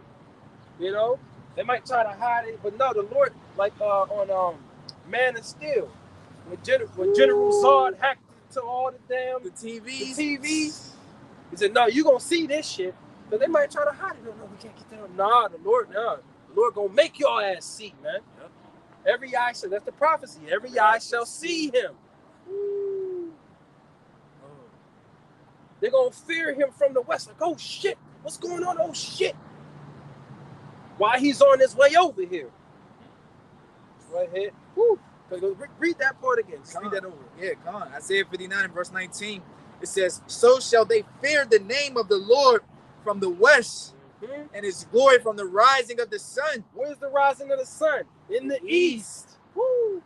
You know, they might try to hide it, but no, the Lord, like on Man of Steel, when General Zod hacked into all the TVs. He said, no, you're going to see this shit. Because they might try to hide it. No, we can't get that. Nah, the Lord gonna make your ass see, man. Yep. Every eye shall, that's the prophecy. Every eye shall see him. Ooh. They're gonna fear him from the west. Like, oh shit, what's going on? Oh shit. Why he's on his way over here. Right here. Woo. Read that part again. Read that over. Yeah, come on. Isaiah 59 verse 19. It says, so shall they fear the name of the Lord from the west, and his glory from the rising of the sun. Where's the rising of the sun? In the east. Woo.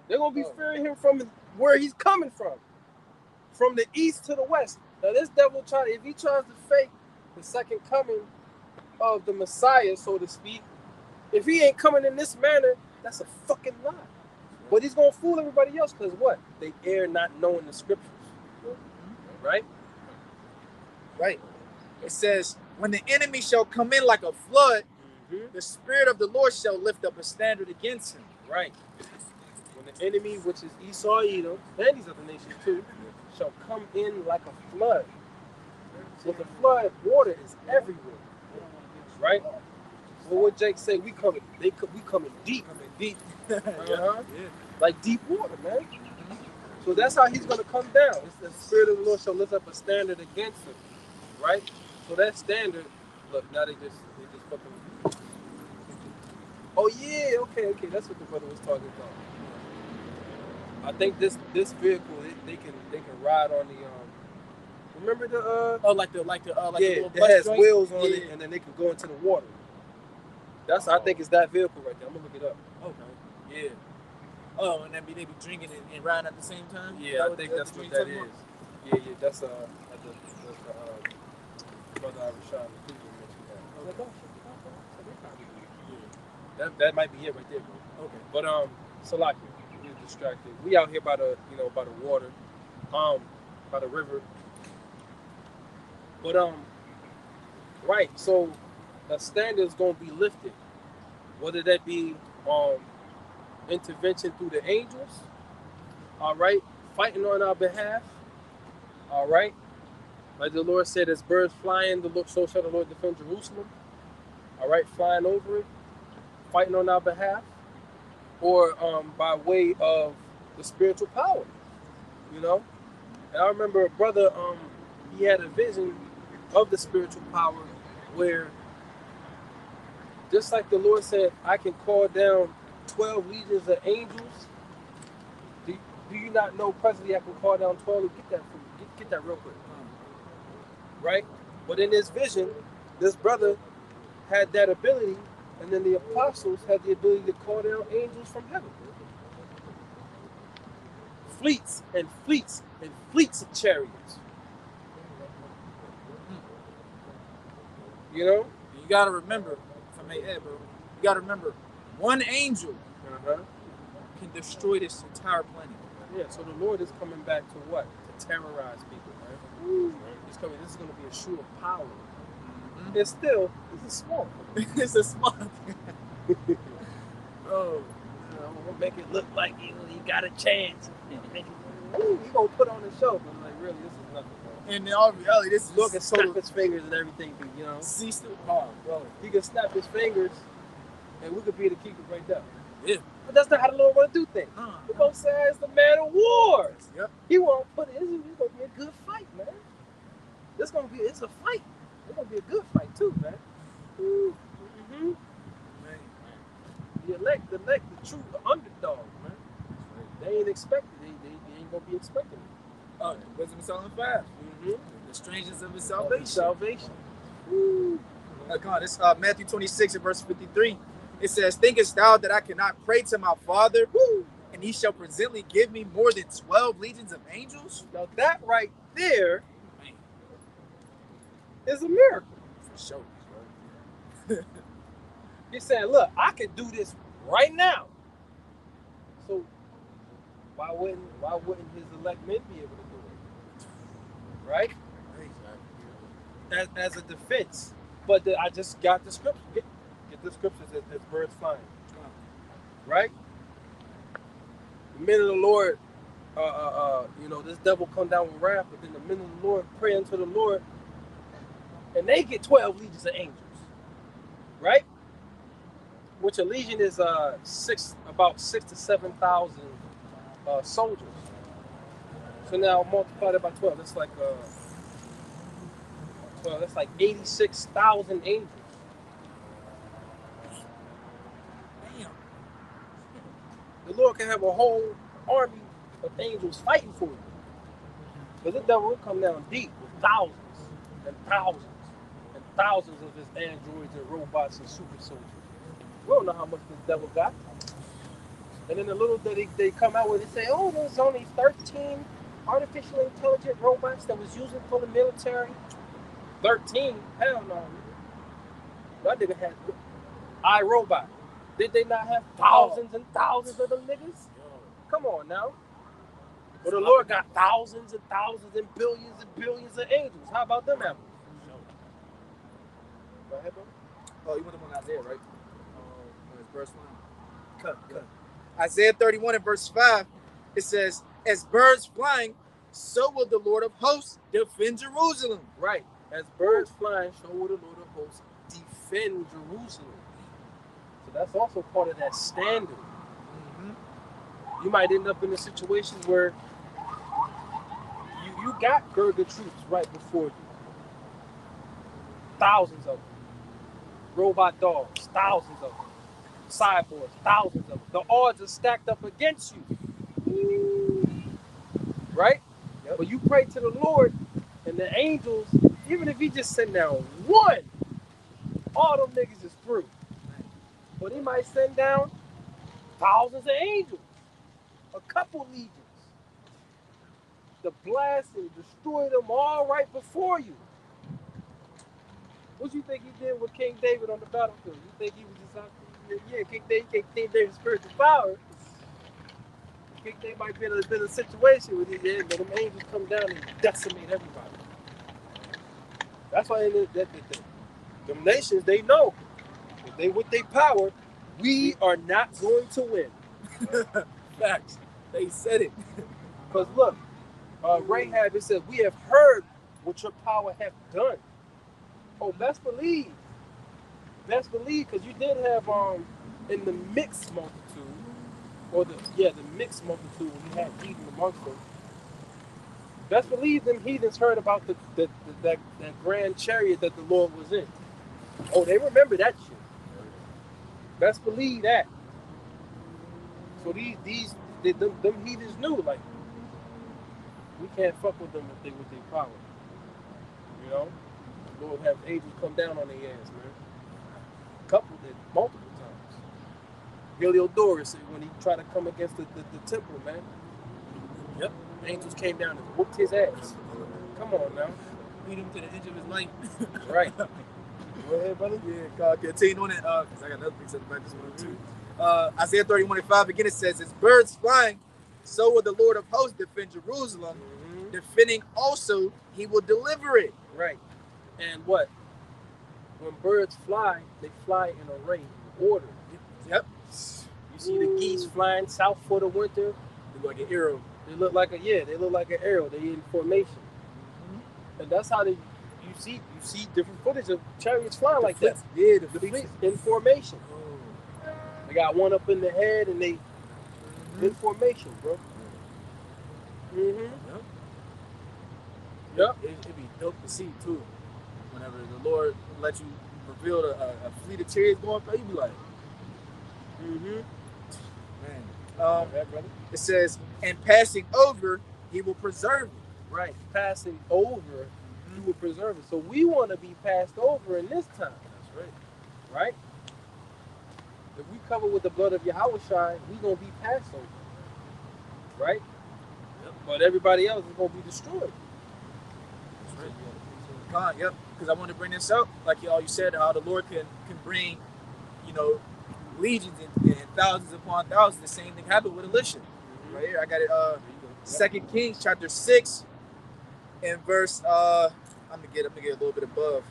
They're going to be fearing him from where he's coming from the east to the west. Now, this devil, if he tries to fake the second coming of the Messiah, so to speak, if he ain't coming in this manner, that's a fucking lie. But he's going to fool everybody else because what? They err not knowing the scriptures. Right? Right. It says, when the enemy shall come in like a flood, the Spirit of the Lord shall lift up a standard against him. Right. When the enemy, which is Esau, Edom, and these other nations too, shall come in like a flood. So the flood, water is everywhere. Right? Well, what Jake say, we coming deep. Deep. Yeah. Like deep water, man. So that's how he's going to come down. It's the Spirit of the Lord shall lift up a standard against him. Right? So that standard, look, now they just fucking. Oh yeah, okay. That's what the brother was talking about. I think this vehicle, they can ride on the remember the the it has wheels on it, and then they can go into the water. That's I think it's that vehicle right there. I'm gonna look it up. Okay. Yeah. Oh, and they be drinking and riding at the same time? Yeah, I think that's what that is. Yeah, that's the brother Rashad mentioned that. That might be it right there, bro. Okay. But Salaki, we're distracted. We out here by the water, by the river. But right, so the standard is gonna be lifted. Whether that be intervention through the angels, all right, fighting on our behalf, all right. Like the Lord said, as birds flying, so shall the Lord defend Jerusalem, all right, flying over it, fighting on our behalf, or by way of the spiritual power, you know. And I remember a brother, he had a vision of the spiritual power where, just like the Lord said, I can call down 12 legions of angels. Do you not know presently I can call down 12? Get that for me. Get that real quick. Right? But in this vision, this brother had that ability, and then the apostles had the ability to call down angels from heaven. Fleets and fleets and fleets of chariots. You know? You gotta remember, if I may add, bro, you gotta remember, one angel can destroy this entire planet. Yeah, so the Lord is coming back to what? To terrorize people, right? Ooh. He's coming. This is going to be a shoe of power. Mm-hmm. It's a small thing. It's a small thing. Oh, we'll make it look like you got a chance. You're going to put on the show, but like, really, this is nothing, bro. And in all reality, this is look and snap his fingers and everything, you know? Cease the power, bro. He can snap his fingers, and we could be able to keep it right there. Yeah. But that's not how the Lord want to do things. The Lord says the man of war. Yep. He won't put it. It's going to be a good fight, man. It's a fight. It's going to be a good fight, too, man. Mm-hmm. Man. The elect, the true underdog, man. They ain't expected. They ain't going to be expecting it. Wisdom of Solomon 5. Mm-hmm. The strangeness of his salvation. Woo. Come on, this Matthew 26 and verse 53. It says, thinkest thou that I cannot pray to my Father, and he shall presently give me more than 12 legions of angels? Now that right there is a miracle. For sure, bro. He's saying, look, I can do this right now. So why wouldn't his elect men be able to do it? Right? As a defense. But I just got the scripture. Get the scriptures as birds flying. Right? The men of the Lord, this devil come down with wrath, but then the men of the Lord pray unto the Lord, and they get 12 legions of angels, right? Which a legion is about 6 to 7,000 soldiers. So now multiply that by 12. That's like 12. That's like 86,000 angels. Damn. The Lord can have a whole army of angels fighting for you. But the devil will come down deep with thousands and thousands and thousands of his androids and robots and super soldiers. We don't know how much this devil got. And then the little that they come out with, they say, oh, there's only 13 artificial intelligent robots that was using for the military. 13? Hell no. That nigga had iRobot. Did they not have thousands and thousands of them niggas? Come on now. But the Lord got thousands and thousands and billions of angels. How about them apples? Go ahead, bro. Oh, you want them on Isaiah, right? Verse 1. Cut. Isaiah 31 and verse 5, it says, as birds flying, so will the Lord of hosts defend Jerusalem. Right. As birds flying, so will the Lord of hosts defend Jerusalem. So that's also part of that standard. Mm-hmm. You might end up in a situation where you got Gerger troops right before you. Thousands of them. Robot dogs, thousands of them. Cyborgs, thousands of them. The odds are stacked up against you. Right? Yep. But you pray to the Lord, and the angels, even if he just send down one, all them niggas is through. But he might send down thousands of angels, a couple legions, to blast and destroy them all right before you. What you think he did with King David on the battlefield? You think he was just out there? Yeah, King David's spiritual power. King David might be in a situation where them angels come down and decimate everybody. That's why them nations, they know if they with their power, we are not going to win. Facts. They said it. Because look, Rahab, it says, we have heard what your power hath done. Oh, best believe, because you did have in the mixed multitude, or the mixed multitude when you had heathen amongst them. Best believe them heathens heard about that grand chariot that the Lord was in. Oh, they remember that shit. Best believe that. So them heathens knew, like, we can't fuck with them with their power. You know? The Lord have angels come down on their ass, man. Couple did multiple times. Heliodorus, when he tried to come against the temple, man. Yep. Angels came down and whooped his ass. Come on now. Beat him to the edge of his life. Right. Go ahead, brother. Yeah, God, continue on it, because I got another thing said about this one too. Isaiah 31 and 5, again it says, as birds flying, so will the Lord of hosts defend Jerusalem. Mm-hmm. Defending also, he will deliver it. Right. And what? When birds fly, they fly in a ring, order. Yep. You see the geese flying south for the winter. They look like an arrow. They look like an arrow. They're in formation. Mm-hmm. And that's how you see different footage of chariots flying like that. Yeah, the fleet in formation. Oh. They got one up in the head and they in formation, bro. Mm-hmm. Yep. It'd be dope to see too. Whenever the Lord let you reveal a fleet of chariots going by, you be like, man. It says, and passing over, he will preserve it. Right. Passing over, he will preserve it. So we want to be passed over in this time. That's right. Right? If we cover with the blood of Yahushua, we gonna be passed over. Right? Yep. But everybody else is gonna be destroyed. That's right. God, yep. Because I wanted to bring this up, like you said, how the Lord can bring, legions and thousands upon thousands. The same thing happened with Elisha. Mm-hmm. Right here, I got it. 2 Kings chapter 6 and verse. I'm gonna get a little bit above.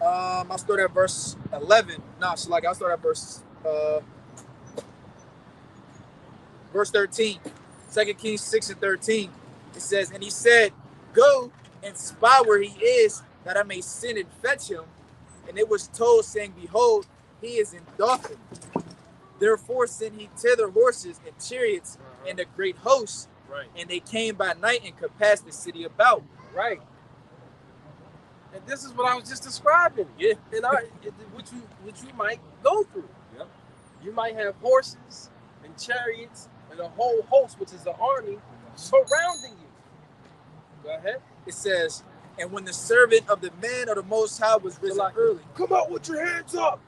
I'll start at verse 11. I'll start at verse 13. 2 Kings 6 and 13. It says, and he said, go, and spy where he is, that I may send and fetch him. And it was told, saying, Behold, he is in Dothan. Therefore sent he thither horses and chariots and a great host. Right. And they came by night and compassed the city about. Right. And this is what I was just describing. Yeah. And what you might go through. Yep. You might have horses and chariots and a whole host, which is the army, surrounding you. Go ahead. It says, and when the servant of the man of the Most High was risen early. Come out with your hands up.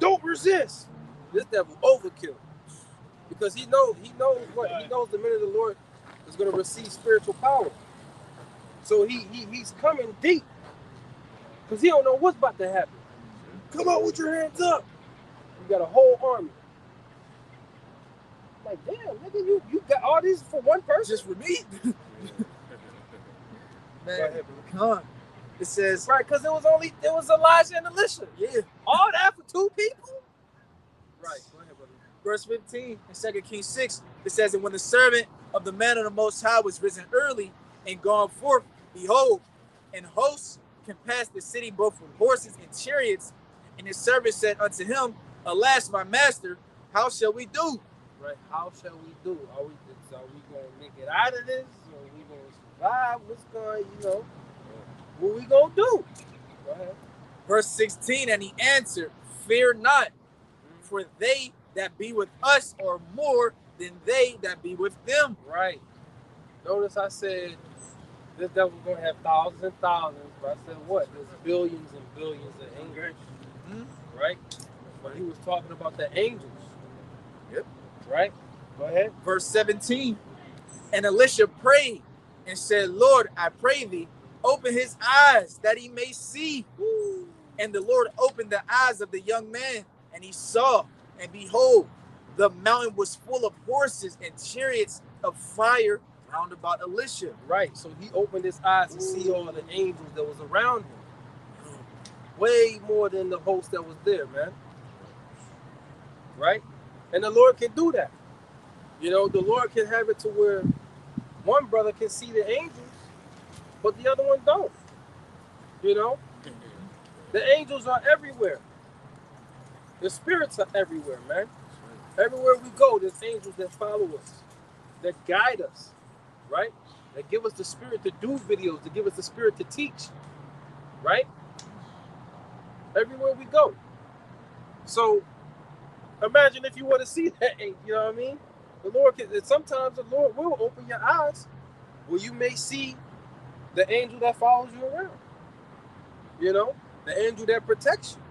Don't resist. This devil overkill. Because he knows what he knows the men of the Lord is going to receive spiritual power. So he's coming deep. Because he don't know what's about to happen. Come out with your hands up. You got a whole army. Like, damn, nigga, you got all these for one person? Just for me? Man, come on. It says, right, because it was Elijah and Elisha. Yeah. All that for two people? Right, go ahead, brother. Verse 15 in 2 Kings 6, it says, and when the servant of the man of the Most High was risen early and gone forth, behold, and hosts compassed the city both with horses and chariots. And his servant said unto him, Alas, my master, how shall we do? Right, how shall we do? Are we going to make it out of this? Are we going to survive? What's going, what we going to do? Go ahead. Verse 16, and he answered, Fear not, for they that be with us are more than they that be with them. Right. Notice I said this devil's going to have thousands and thousands, but I said what? There's billions and billions of angels. Mm-hmm. Right? But he was talking about the angels. Yep. Right? Go ahead. Verse 17, and Elisha prayed and said, Lord, I pray thee, open his eyes that he may see. Woo. And the Lord opened the eyes of the young man, and he saw, and behold, the mountain was full of horses and chariots of fire round about Elisha. Right, so he opened his eyes to see all the angels that was around him. Way more than the host that was there, man. Right? And the Lord can do that. The Lord can have it to where one brother can see the angels, but the other one don't. The angels are everywhere. The spirits are everywhere, man. Everywhere we go, there's angels that follow us, that guide us, right? That give us the spirit to do videos, to give us the spirit to teach, right? Everywhere we go. So imagine if you want to see that, you know what I mean? Sometimes the Lord will open your eyes where you may see the angel that follows you around. The angel that protects you.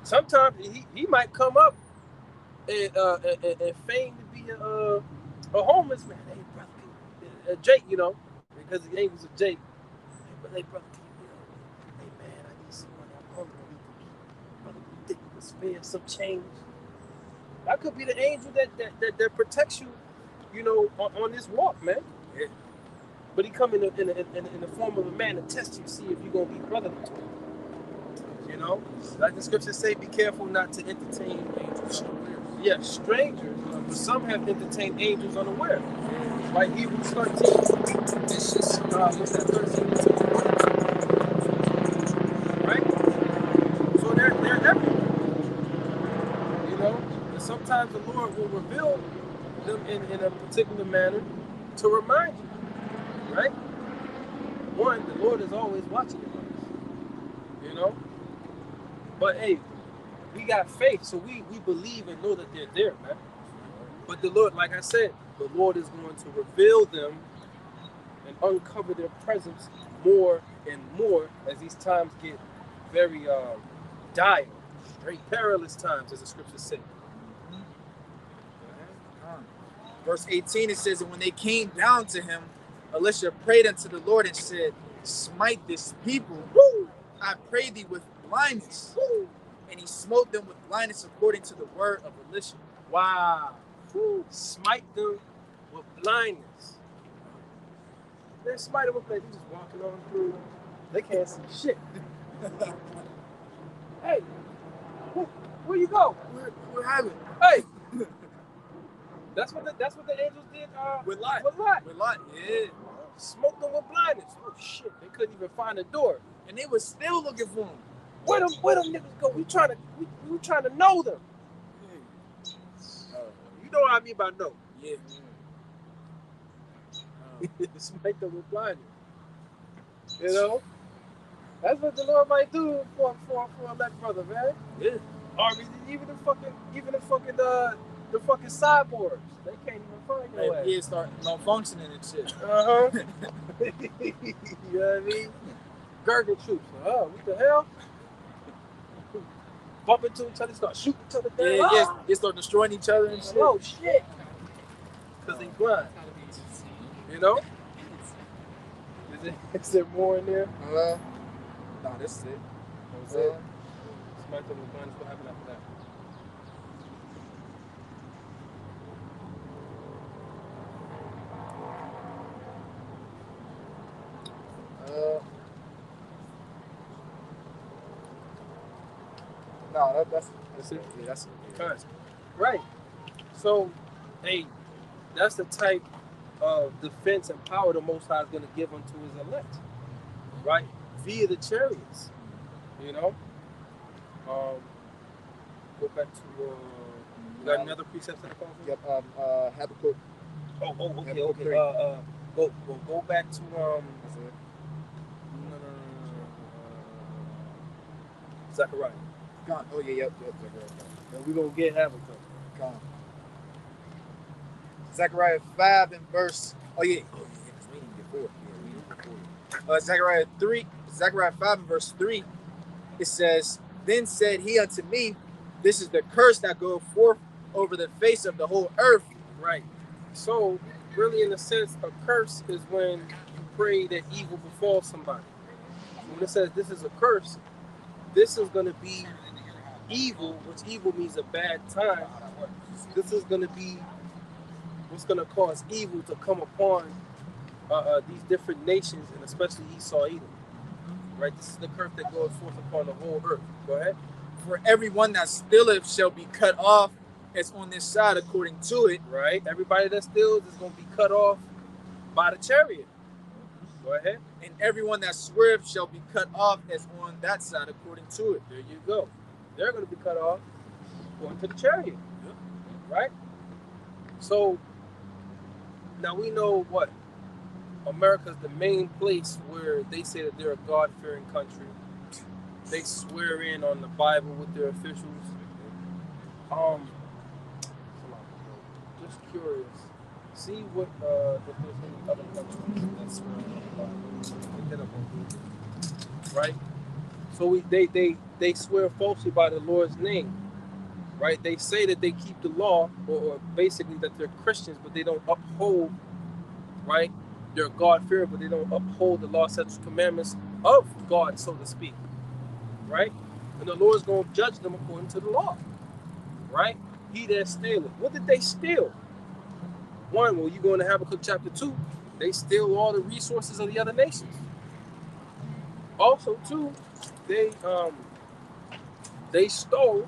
Sometimes he might come up and feign to be a homeless man. Hey, brother, Jake, because the angels of Jake. Hey, brother, hey, man, I need some money. I'm hungry. Brother, you think you can spare some change? That could be the angel that protects you, on this walk, man. Yeah. But he come in the form of a man to test you, see if you're going to be brotherly to him. Like the scriptures say, be careful not to entertain angels. Yeah, strangers. But some have entertained angels unaware. Like Hebrews 13. It's just, what's that, 13? Right? So they're everywhere. And sometimes the Lord will reveal them in a particular manner to remind you. Right? One, the Lord is always watching us. But hey, we got faith, so we believe and know that they're there, man. But the Lord, like I said, the Lord is going to reveal them and uncover their presence more and more as these times get very dire, very perilous times, as the scriptures say. Verse 18, it says, and when they came down to him, Elisha prayed unto the Lord and said, smite this people, I pray thee, with blindness. And he smote them with blindness according to the word of Elisha. Wow. Smite them with blindness. They smite them with blindness. They just walking on through. They can't see shit. Hey, where you go? What happened? Hey. That's what the angels did with Lot. With Lot. With Lot, yeah. Smoked them with blindness. Oh shit, they couldn't even find the door. And they was still looking for him. Where them niggas go? We trying to know them. You know what I mean by know. Yeah. Smoked them with blindness. You know? That's what the Lord might do for a elect brother, man. Yeah. Or even the fucking cyborgs. They can't even find your ass. Yeah, start malfunctioning and shit. Uh-huh. You know what I mean? Gurgle troops. Oh, what the hell? Bump into each other, start shooting each other down. Yeah, they start destroying each other and shit. Oh shit. Because they blind. You know? Is there more in there? No, that's it. That's it. Somebody told me blind. What happened after that? No, that's it. Yeah, that's it. Right. So, hey, that's the type of defense and power the Most High is going to give unto his elect, right? Via the chariots, you know. Go back to. You got another precept in the phone? Yep. Habakkuk. Okay. Habakkuk 3. Go back to That's it. No. Zechariah. Gone. Oh yeah, yep. Zechariah. And we're gonna get Habakkuk. Gone. Zechariah 5 and verse. Oh yeah. Because we didn't get 4. Yeah, we didn't get 4. Zechariah 5 and verse 3. It says, "Then said he unto me, this is the curse that goeth forth over the face of the whole earth." Right. So, really, in a sense, a curse is when you pray that evil befalls somebody. When it says this is a curse, this is going to be evil, which evil means a bad time. This is going to be what's going to cause evil to come upon these different nations, and especially Esau, Edom. Right? This is the curse that goes forth upon the whole earth. Go ahead. "For everyone that stealeth shall be cut off as on this side according to it." Right? Everybody that steals is going to be cut off by the chariot. Go ahead. "And everyone that sweareth shall be cut off as on that side according to it." There you go. They're going to be cut off according to the chariot. Right? So, now we know what? America's the main place where they say that they're a God-fearing country. They swear in on the Bible with their officials. Just curious. See what if there's any other countries that swear on the Bible. Hit up on Google. Right? So they swear falsely by the Lord's name. Right? They say that they keep the law, or basically that they're Christians, but they don't uphold, right? They're God-fearing, but they don't uphold the law, statutes, commandments of God, so to speak. Right? And the Lord's going to judge them according to the law. Right? He that stealeth. What did they steal? One, well, you go into Habakkuk chapter 2, they steal all the resources of the other nations. Also, two, they stole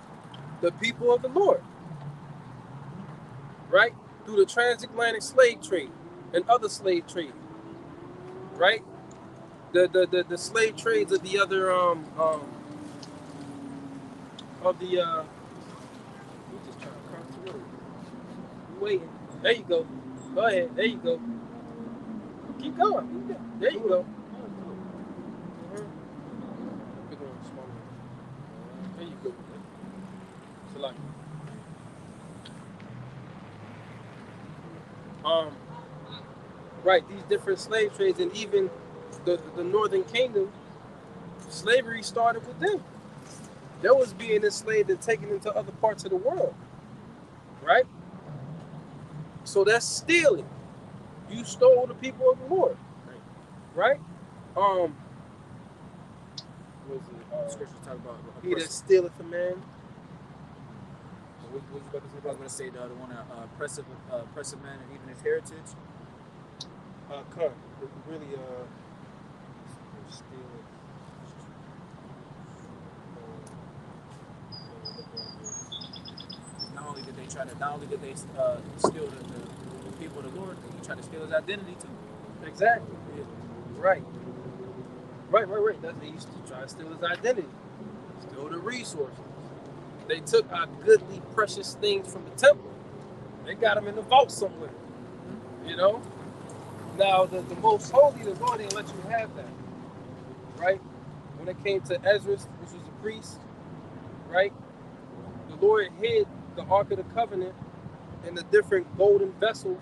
the people of the Lord. Right? Through the transatlantic slave trade and other slave trade. Right? The slave trades of the other we're just trying to cross the road. We're waiting. There you go. Go ahead. There you go. Keep going. There you go. There you go. Select. Right, these different slave trades, and even the Northern Kingdom, slavery started with them. They was being enslaved and taken into other parts of the world. Right? So that's stealing. You stole the people of the Lord. Right? What was it? Scripture talk about he that stealeth a man. What was you about to say? I was going to say the other one, oppressive man and even his heritage. Really, stealing. Not only did they steal the people of the Lord, he tried to steal his identity too. Exactly. Right. That's they used to try to steal his identity, steal the resources. They took our goodly, precious things from the temple. They got them in the vault somewhere. You know. Now the most holy, the Lord didn't let you have that. Right. When it came to Ezra, which was a priest, right? The Lord hid the Ark of the Covenant in the different golden vessels.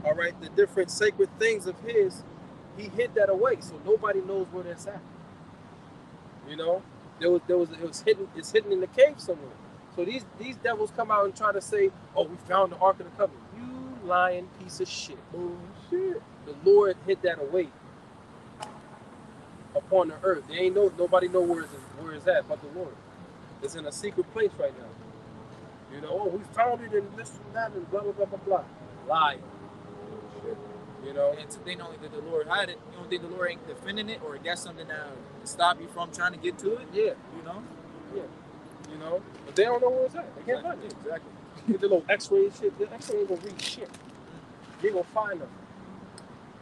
All right, the different sacred things of His. He hid that away, so nobody knows where that's at. You know, it was hidden. It's hidden in the cave somewhere. So these devils come out and try to say, "Oh, we found the Ark of the Covenant." You lying piece of shit. Bullshit. The Lord hid that away upon the earth. They ain't nobody know where it's at but the Lord. It's in a secret place right now. You know, oh, we found it in this and that and blah blah blah blah blah. Lie. You know, and to think only that the Lord hide it, you don't think the Lord ain't defending it or got something to stop you from trying to get to it? Yeah. You know? Yeah. You know? But they don't know where it's at. They can't find it. Exactly. Get the little X-ray and shit. The X-ray ain't gonna read shit. You ain't gonna find them.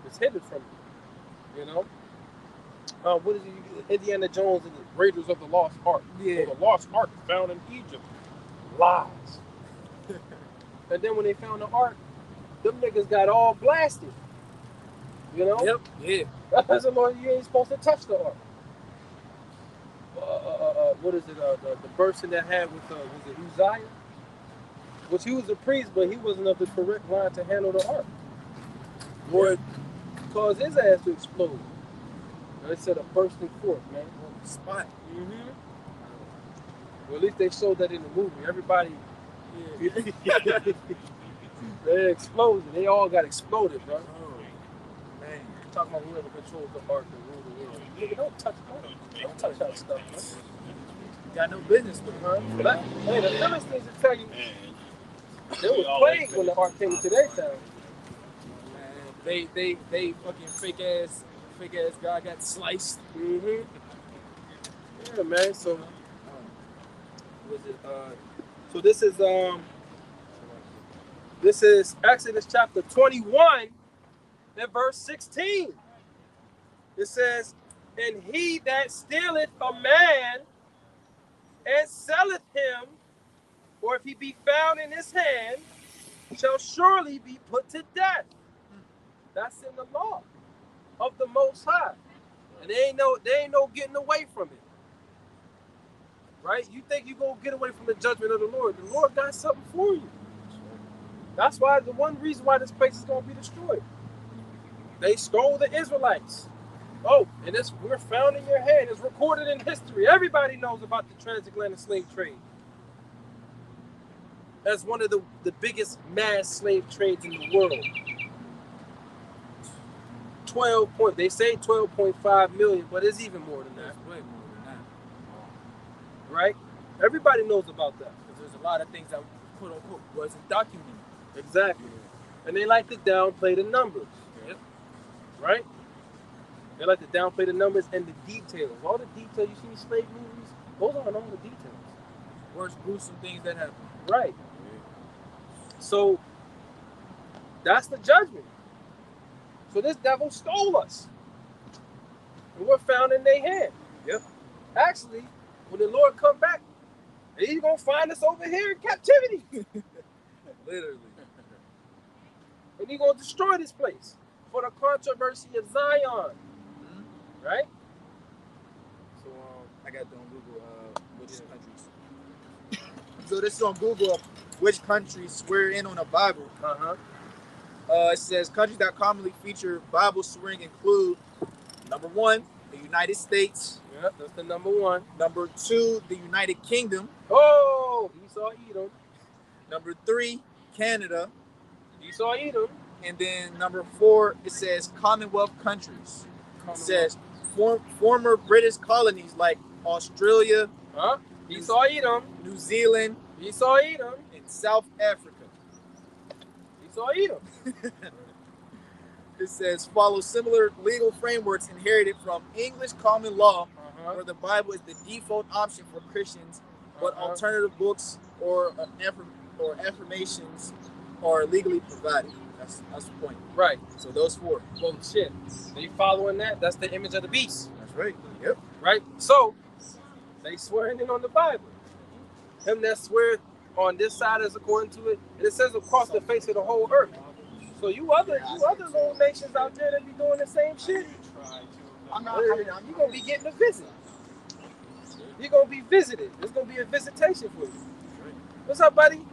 It's hidden from you. You know? What is it? Indiana Jones and the Raiders of the Lost Ark. Yeah. So the Lost Ark found in Egypt. Lies. And then when they found the Ark, them niggas got all blasted. You know? Yep. Yeah. That's the Lord. You ain't supposed to touch the Ark. What is it? The person that had with was it Uzziah? Which he was a priest, but he wasn't of the correct line to handle the Ark. Lord caused his ass to explode. They said a bursting forth, man. On the spot. Mm-hmm. Well, at least they showed that in the movie. Everybody, they exploded. They all got exploded, bro. Oh, man. Talking about whoever controls the Ark and rule the world. Nigga, don't touch that stuff, man. You got no business with it. But hey, the Philistines will tell you there was plague when the Ark came to their town. Man, they fucking fake ass guy got sliced. Mm-hmm. Yeah, man. So, was it? So this is Exodus chapter 21 and verse 16. It says, "And he that stealeth a man and selleth him, or if he be found in his hand, shall surely be put to death." That's in the law of the Most High, and there ain't no getting away from it. Right? You think you gonna get away from the judgment of the Lord? The Lord got something for you. That's why the one reason why this place is gonna be destroyed. They stole the Israelites. Oh, and we're found in your hand. It's recorded in history. Everybody knows about the transatlantic slave trade. That's one of the biggest mass slave trades in the world. They say 12.5 million, but it's even more than that. It's way more than that. Right? Everybody knows about that. Because there's a lot of things that, quote unquote, wasn't documented. Exactly. And they like to downplay the numbers. Yep. Right? They like to downplay the numbers and the details. All the details you see in slave movies, those aren't all the details. Worst gruesome things that happen. Right. So that's the judgment. So this devil stole us. And we're found in their hand. Yep. Actually, when the Lord come back, he's going to find us over here in captivity. Literally. And he's going to destroy this place for the controversy of Zion. Mm-hmm. Right? So I got on Google which countries. So this is on Google which countries swear in on the Bible. Uh-huh. It says countries that commonly feature Bible swearing include number 1, the United States. Yep, that's the number 1. Number 2, the United Kingdom. Oh, Esau Edom. Number 3, Canada. Esau Edom. And then number 4, it says Commonwealth countries. It says former British colonies like Australia, Esau Edom, New Zealand, Esau Edom, and South Africa. Esau Edom. It says follow similar legal frameworks inherited from English common law, where the Bible is the default option for Christians, but alternative books or affirmations are legally provided. That's the point. Right. So those 4. Well, shit. They following that? That's the image of the beast. That's right. Yep. Right? So, they swearing in on the Bible. Him that swear on this side is according to it, and it says across the face of the whole earth. So you other little nations out there that be doing the same shit, you're gonna be getting a visit. You're gonna be visited. There's gonna be a visitation for you. What's up, buddy?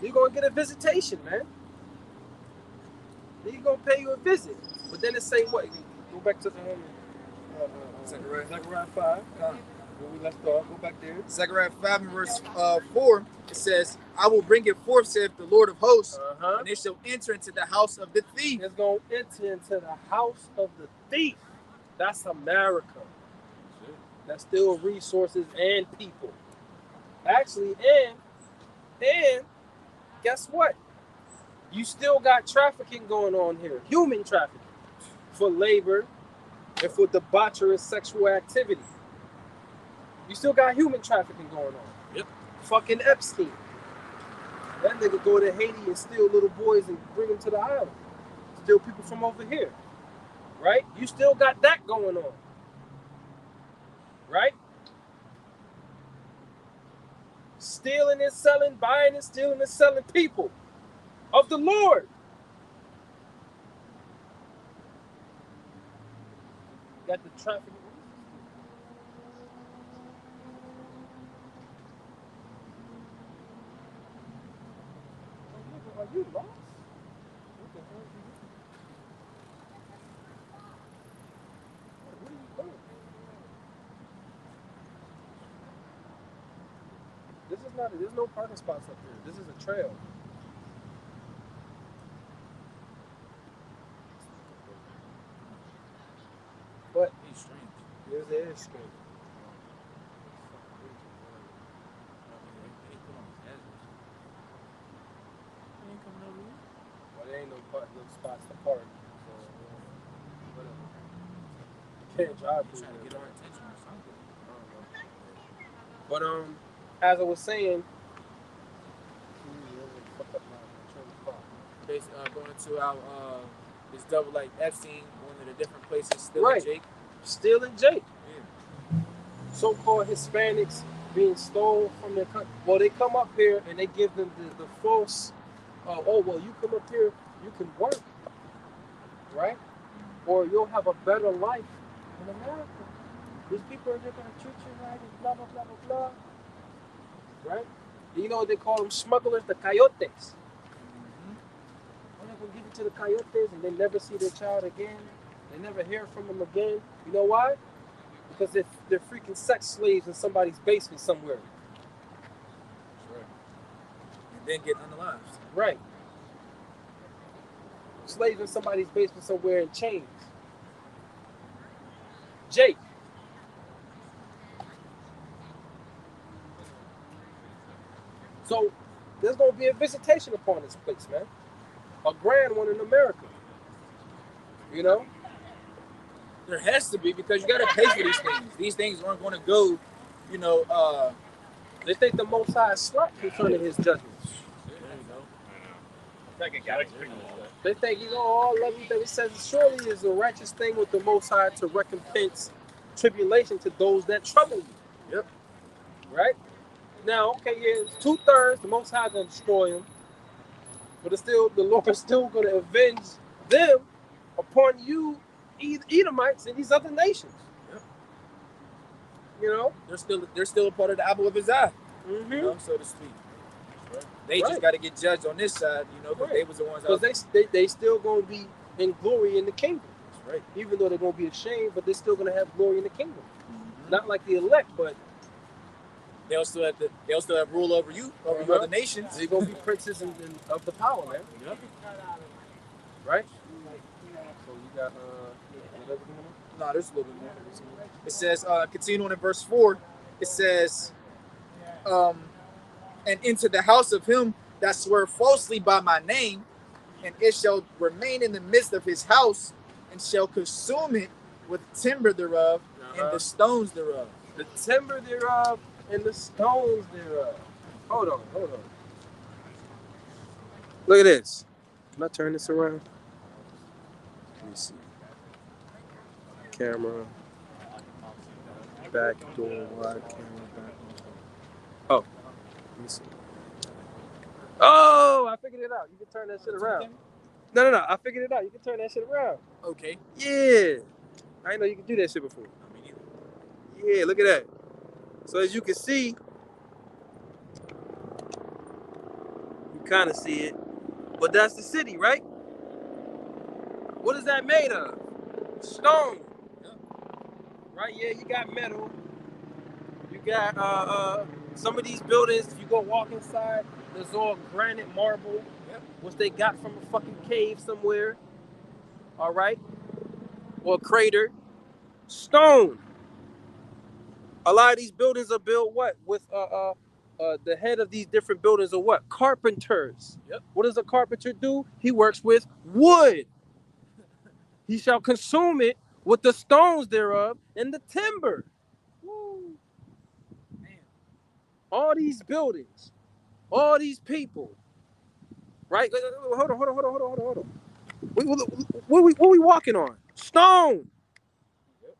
You're gonna get a visitation, man. He's gonna pay you a visit. But then it say what? Go back to the Zechariah 5. Where we left off. Go back there. Zechariah 5 and verse 4. It says, "I will bring it forth," saith the Lord of hosts, and it shall enter into the house of the thief. It's gonna enter into the house of the thief. That's America. That's still resources and people. Actually, and guess what? You still got trafficking going on here. Human trafficking. For labor and for debaucherous sexual activity. You still got human trafficking going on. Yep. Fucking Epstein. That nigga go to Haiti and steal little boys and bring them to the island. Steal people from over here. Right? You still got that going on. Right? Stealing and selling, buying and stealing and selling people of the Lord. Got the trafficking. Are you lost? What the hell are you doing? What are you doing? This is not, there's no parking spots up here. This is a trail. But He's strange. it is strange. Well, there ain't no spots to park. So, whatever. You can't drive through Trying to there. get our attention or something. I don't know. But as I was saying, Going into our this double like Epstein, going to the different places, still Right. Jake. Stealing Jake. Yeah. So-called Hispanics being stolen from their country. Well, they come up here and they give them the false, you come up here, you can work, right? Or you'll have a better life in America. These people are going to treat you right and blah, blah, blah, blah, blah. Right? You know what they call them? Smugglers, the coyotes. They're going to give it to the coyotes and they never see their child again. They never hear from them again. You know why? Because they're freaking sex slaves in somebody's basement somewhere. Right. And then get unalived. Right. Slaves in somebody's basement somewhere in chains. Jake. So there's going to be a visitation upon this place, man. A grand one in America. You know? There has to be, because you got to pay for these things. These things aren't going to go, They think the Most High is slack concerning his judgments. There you go. They think, all lovely things. It says, surely is a righteous thing with the Most High to recompense tribulation to those that trouble you. Yep. Right? Now, okay, yeah, it's 2/3, the Most High going to destroy them. But it's still, the Lord is still going to avenge them upon you, Edomites, and these other nations. Yep. You know? They're still a part of the apple of his eye, Mm-hmm. so to speak. Right. They just got to get judged on this side, because they was the ones out. Because they still going to be in glory in the kingdom. That's right. Even though they're going to be ashamed, but they're still going to have glory in the kingdom. Mm-hmm. Not like the elect, but they'll still have rule over you, over your other nations. They're going to be princes of the power, man. Yep. Right? So you got no, there's a little bit more. It says, continue on in verse 4, it says, and into the house of him that swore falsely by my name, and it shall remain in the midst of his house, and shall consume it with timber thereof, and the stones thereof. The timber thereof and the stones thereof. Hold on. Look at this. Can I turn this around? Let me see. Camera. Back door. Wide camera. Back. Oh. Let me see. Oh, I figured it out. You can turn that shit around. No. I figured it out. You can turn that shit around. Okay. Yeah. I didn't know you could do that shit before. Yeah, look at that. So as you can see, you kind of see it. But that's the city, right? What is that made of? Stone. Right? Yeah, you got metal. You got some of these buildings, if you go walk inside, there's all granite marble, which they got from a fucking cave somewhere. All right? Or a crater. Stone. A lot of these buildings are built what? With the head of these different buildings are what? Carpenters. Yep. What does a carpenter do? He works with wood. He shall consume it with the stones thereof and the timber. Woo. Man. All these buildings, all these people, right? Hold on. What we walking on? Stone. Yep.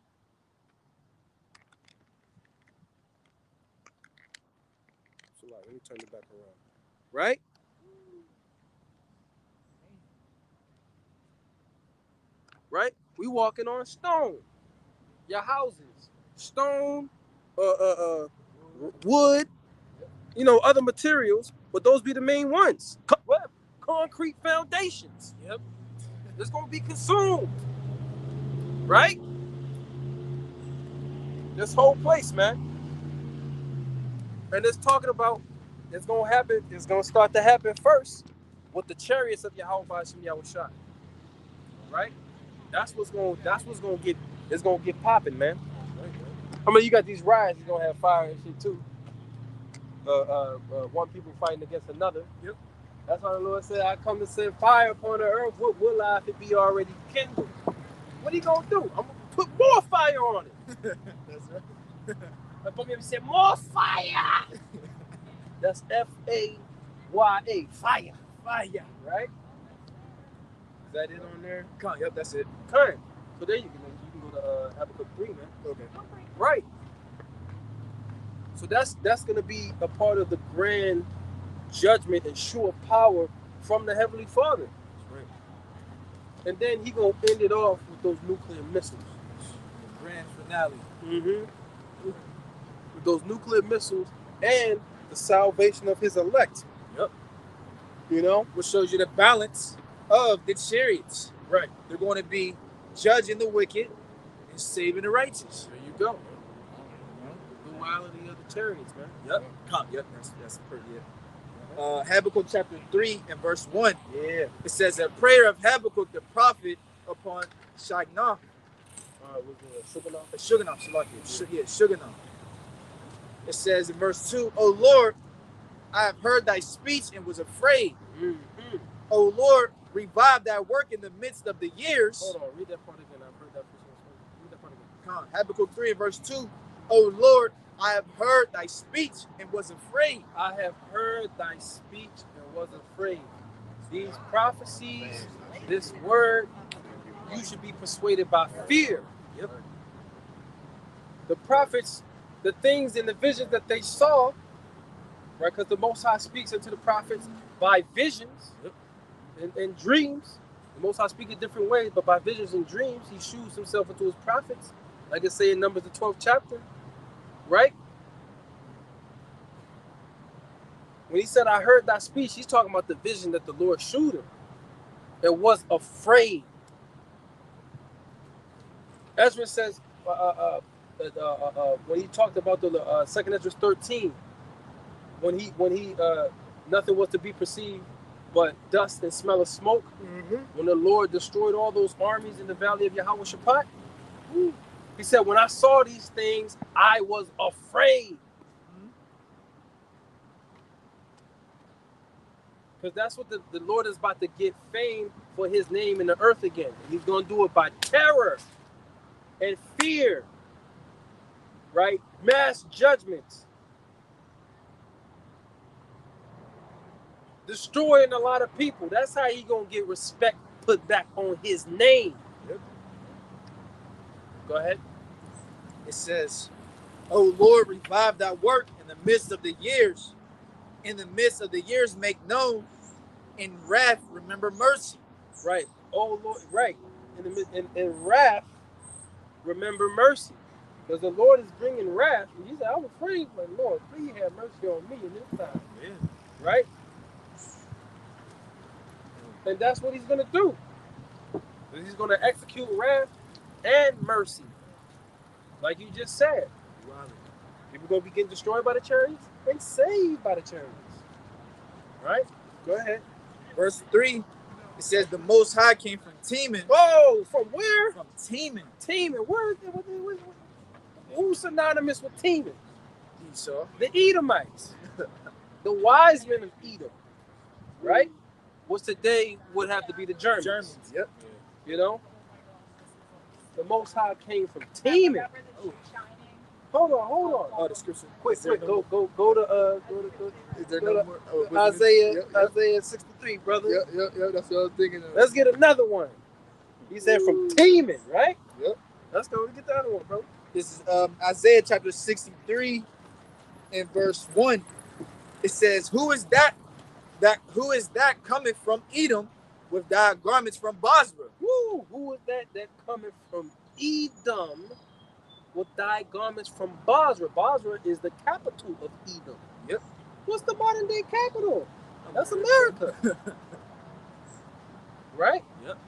So let me turn it back around. Right? Right? We walking on stone. Your houses, stone, wood, other materials, but those be the main ones. What? Concrete foundations. Yep. It's gonna be consumed. Right? This whole place, man. And it's talking about it's gonna happen, it's gonna start to happen first with the chariots of Yahweh Hashem Yahushua. Right? That's what's gonna get it's gonna get popping, man. I mean, you got these riots, you're gonna have fire and shit too. One people fighting against another. Yep. That's why the Lord said, I come to send fire upon the earth. What will I if it be already kindled? What are you gonna do? I'm gonna put more fire on it. That's right. My Pope said, more fire. That's F-A-Y-A. Fire. Fire. Right? Is that it on there? Yep, that's it. Current. So there you can go to Habakkuk 3, man. Okay. Right. So that's gonna be a part of the grand judgment and sure power from the Heavenly Father. Right. And then he gonna end it off with those nuclear missiles. The grand finale. Mm-hmm. With those nuclear missiles and the salvation of his elect. Yep. Which shows you the balance of the chariots. Right. They're going to be judging the wicked and saving the righteous. There you go. The duality of the chariots, man. Yep. Yep. That's pretty good. Habakkuk chapter 3 and verse 1. Yeah. It says a prayer of Habakkuk the prophet upon Shagna. Shuganah. It says in verse 2, O Lord, I have heard thy speech and was afraid. Mm-hmm. O Lord, revive thy work in the midst of the years. Hold on, read that part again. I've heard that. Read that part again. Habakkuk 3 and verse 2. O Lord, I have heard thy speech and was afraid. I have heard thy speech and was afraid. These prophecies, this word, you should be persuaded by fear. Yep. The prophets, the things and the visions that they saw, right? Because the Most High speaks unto the prophets by visions and dreams. The Most High speaks in different ways, but by visions and dreams, he shews himself into his prophets. Like it say in Numbers the 12th chapter. Right? When he said, I heard thy speech, he's talking about the vision that the Lord shewed him and was afraid. Ezra says, when he talked about the 2nd Ezra 13, when he nothing was to be perceived but dust and smell of smoke, when the Lord destroyed all those armies in the valley of Yahweh Shaphat, he said, when I saw these things, I was afraid. Because that's what the Lord is about to get fame for his name in the earth again. And he's going to do it by terror and fear, right? Mass judgments. destroying a lot of people. That's how he gonna get respect put back on his name. Yep. Go ahead. It says, "O Lord, revive thy work in the midst of the years. In the midst of the years, make known. In wrath, remember mercy." Right. Oh Lord. Right. In wrath, remember mercy. Because the Lord is bringing wrath. And he said, I'm afraid, but Lord, please have mercy on me in this time. Yeah. Right? And that's what he's going to do. He's going to execute wrath and mercy. Like you just said. Wow. People going to be getting destroyed by the chariots and saved by the chariots. Right? Go ahead. Verse 3, it says, "The Most High came from Teman." Whoa! From where? From Teman. Teman. Who's synonymous with Teman? Esau. The Edomites. The wise men of Edom. Right? Which today would have to be the Germans. Yep. You know? The Most High came from Teman. Oh. Hold on. Oh, the scripture. Quick, go to Is there no more? Isaiah 63, brother. Yep. That's what I was thinking of. Let's get another one. He said from Teman, right? Yep. Let's go. Let's get the other one, bro. This is Isaiah chapter 63 and verse 1. It says, Who is that coming from Edom with thy garments from Bozrah? Woo! Who is that coming from Edom with thy garments from Bozrah? Bozrah is the capital of Edom. Yep. What's the modern day capital? That's America. Right? Yep.